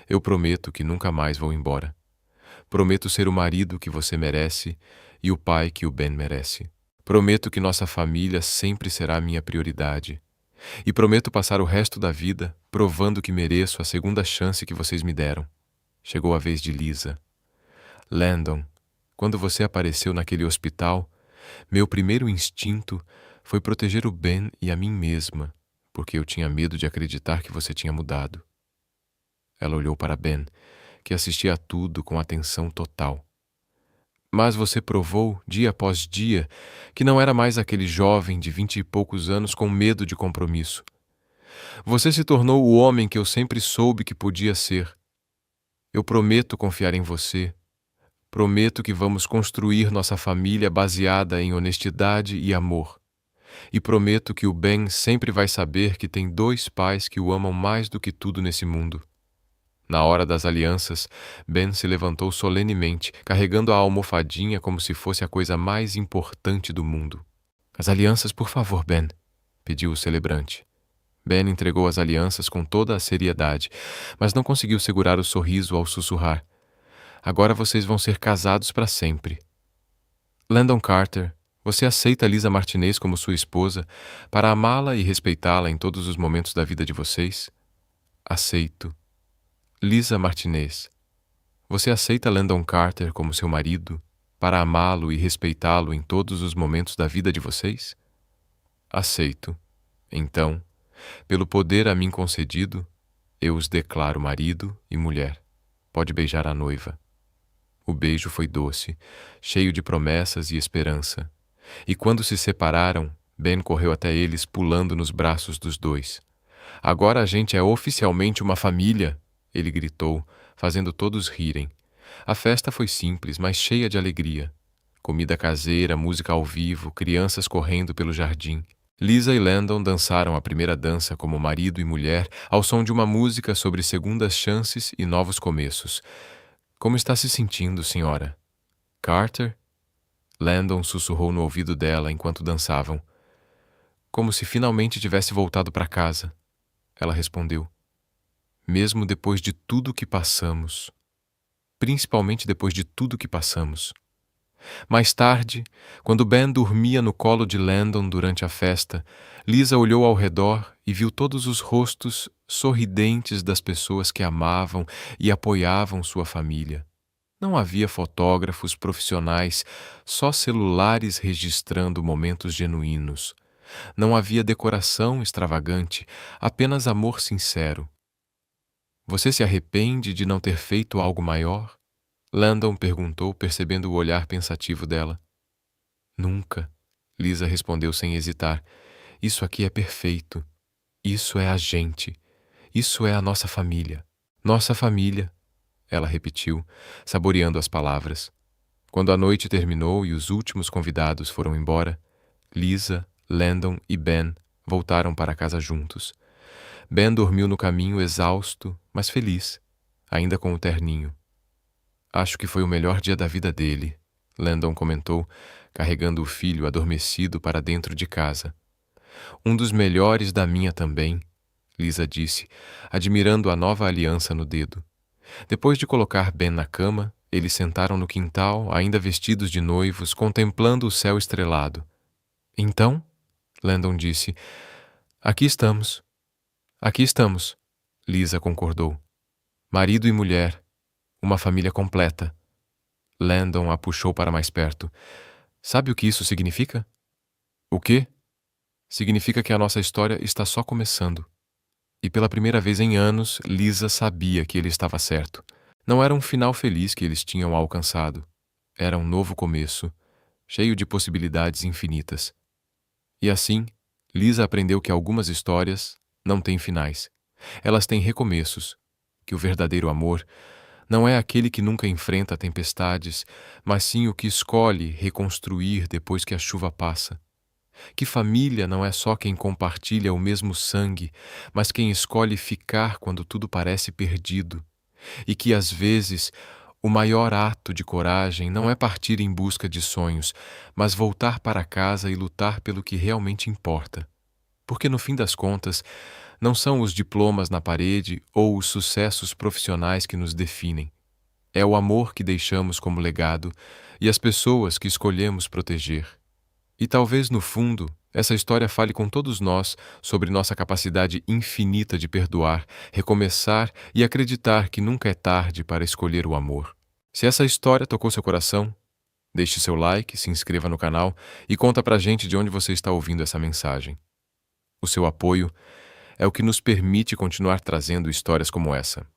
Eu prometo que nunca mais vou embora. Prometo ser o marido que você merece e o pai que o Ben merece. Prometo que nossa família sempre será minha prioridade. E prometo passar o resto da vida provando que mereço a segunda chance que vocês me deram. Chegou a vez de Lisa. Landon, quando você apareceu naquele hospital, meu primeiro instinto foi proteger o Ben e a mim mesma, porque eu tinha medo de acreditar que você tinha mudado. Ela olhou para Ben, que assistia a tudo com atenção total. Mas você provou, dia após dia, que não era mais aquele jovem de 20 e poucos anos com medo de compromisso. Você se tornou o homem que eu sempre soube que podia ser. Eu prometo confiar em você. Prometo que vamos construir nossa família baseada em honestidade e amor. E prometo que o Ben sempre vai saber que tem dois pais que o amam mais do que tudo nesse mundo. Na hora das alianças, Ben se levantou solenemente, carregando a almofadinha como se fosse a coisa mais importante do mundo. As alianças, por favor, Ben, pediu o celebrante. Ben entregou as alianças com toda a seriedade, mas não conseguiu segurar o sorriso ao sussurrar. Agora vocês vão ser casados para sempre. Landon Carter, você aceita Lisa Martinez como sua esposa para amá-la e respeitá-la em todos os momentos da vida de vocês? Aceito. Lisa Martinez, você aceita Landon Carter como seu marido para amá-lo e respeitá-lo em todos os momentos da vida de vocês? Aceito. Então, pelo poder a mim concedido, eu os declaro marido e mulher. Pode beijar a noiva. O beijo foi doce, cheio de promessas e esperança. E quando se separaram, Ben correu até eles pulando nos braços dos dois. Agora a gente é oficialmente uma família, ele gritou, fazendo todos rirem. A festa foi simples, mas cheia de alegria. Comida caseira, música ao vivo, crianças correndo pelo jardim. Lisa e Landon dançaram a primeira dança como marido e mulher ao som de uma música sobre segundas chances e novos começos. Como está se sentindo, senhora? Carter? Landon sussurrou no ouvido dela enquanto dançavam. Como se finalmente tivesse voltado para casa. Ela respondeu. Mesmo depois de tudo que passamos. Principalmente depois de tudo que passamos. Mais tarde, quando Ben dormia no colo de Landon durante a festa, Lisa olhou ao redor e viu todos os rostos sorridentes das pessoas que amavam e apoiavam sua família. Não havia fotógrafos profissionais, só celulares registrando momentos genuínos. Não havia decoração extravagante, apenas amor sincero. Você se arrepende de não ter feito algo maior? Landon perguntou, percebendo o olhar pensativo dela. Nunca, Lisa respondeu sem hesitar. Isso aqui é perfeito. Isso é a gente. Isso é a nossa família. Nossa família, ela repetiu, saboreando as palavras. Quando a noite terminou e os últimos convidados foram embora, Lisa, Landon e Ben voltaram para casa juntos. Ben dormiu no caminho exausto, mas feliz, ainda com o terninho. Acho que foi o melhor dia da vida dele, Landon comentou, carregando o filho adormecido para dentro de casa. Um dos melhores da minha também, Lisa disse, admirando a nova aliança no dedo. Depois de colocar Ben na cama, eles sentaram no quintal, ainda vestidos de noivos, contemplando o céu estrelado. Então, Landon disse, aqui estamos. Aqui estamos, Lisa concordou. Marido e mulher, uma família completa. Landon a puxou para mais perto. Sabe o que isso significa? O quê? Significa que a nossa história está só começando. E pela primeira vez em anos, Lisa sabia que ele estava certo. Não era um final feliz que eles tinham alcançado. Era um novo começo, cheio de possibilidades infinitas. E assim, Lisa aprendeu que algumas histórias não têm finais. Elas têm recomeços, que o verdadeiro amor não é aquele que nunca enfrenta tempestades, mas sim o que escolhe reconstruir depois que a chuva passa. Que família não é só quem compartilha o mesmo sangue, mas quem escolhe ficar quando tudo parece perdido. E que, às vezes, O maior ato de coragem não é partir em busca de sonhos, mas voltar para casa e lutar pelo que realmente importa. Porque no fim das contas, não são os diplomas na parede ou os sucessos profissionais que nos definem. É o amor que deixamos como legado e as pessoas que escolhemos proteger. E talvez, no fundo, essa história fale com todos nós sobre nossa capacidade infinita de perdoar, recomeçar e acreditar que nunca é tarde para escolher o amor. Se essa história tocou seu coração, deixe seu like, se inscreva no canal e conta pra gente de onde você está ouvindo essa mensagem. O seu apoio é o que nos permite continuar trazendo histórias como essa.